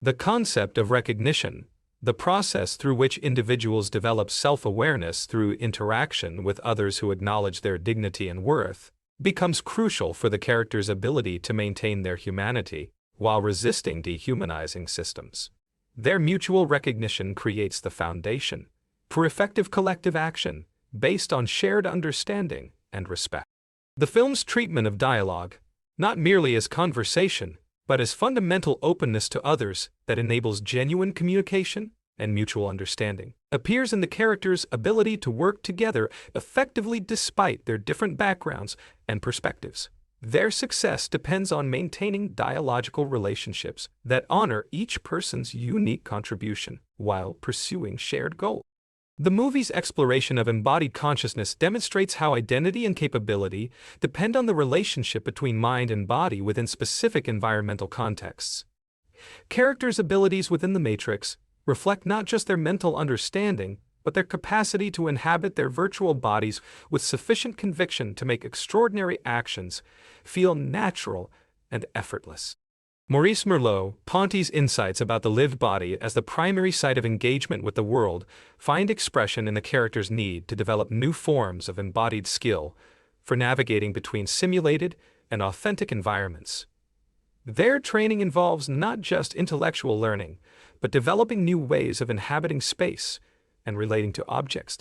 The concept of recognition, the process through which individuals develop self-awareness through interaction with others who acknowledge their dignity and worth, becomes crucial for the character's ability to maintain their humanity while resisting dehumanizing systems. Their mutual recognition creates the foundation for effective collective action based on shared understanding and respect. The film's treatment of dialogue, not merely as conversation, but as fundamental openness to others that enables genuine communication and mutual understanding, appears in the characters' ability to work together effectively despite their different backgrounds and perspectives. Their success depends on maintaining dialogical relationships that honor each person's unique contribution while pursuing shared goals. The movie's exploration of embodied consciousness demonstrates how identity and capability depend on the relationship between mind and body within specific environmental contexts. Characters' abilities within the Matrix reflect not just their mental understanding, but their capacity to inhabit their virtual bodies with sufficient conviction to make extraordinary actions feel natural and effortless. Maurice Merleau-Ponty's insights about the lived body as the primary site of engagement with the world find expression in the character's need to develop new forms of embodied skill for navigating between simulated and authentic environments. Their training involves not just intellectual learning, but developing new ways of inhabiting space and relating to objects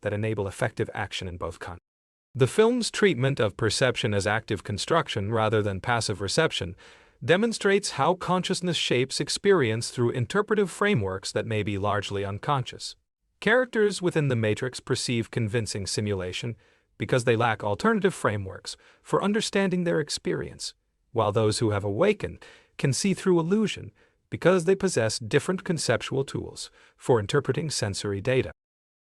that enable effective action in both contexts. The film's treatment of perception as active construction rather than passive reception demonstrates how consciousness shapes experience through interpretive frameworks that may be largely unconscious. Characters within the Matrix perceive convincing simulation because they lack alternative frameworks for understanding their experience, while those who have awakened can see through illusion because they possess different conceptual tools for interpreting sensory data.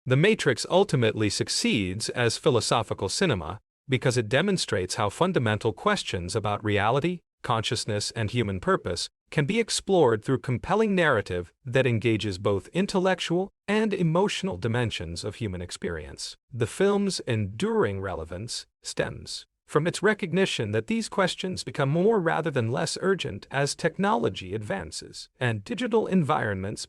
The Matrix ultimately succeeds as philosophical cinema because it demonstrates how fundamental questions about reality, consciousness, and human purpose can be explored through compelling narrative that engages both intellectual and emotional dimensions of human experience. The film's enduring relevance stems from its recognition that these questions become more rather than less urgent as technology advances and digital environments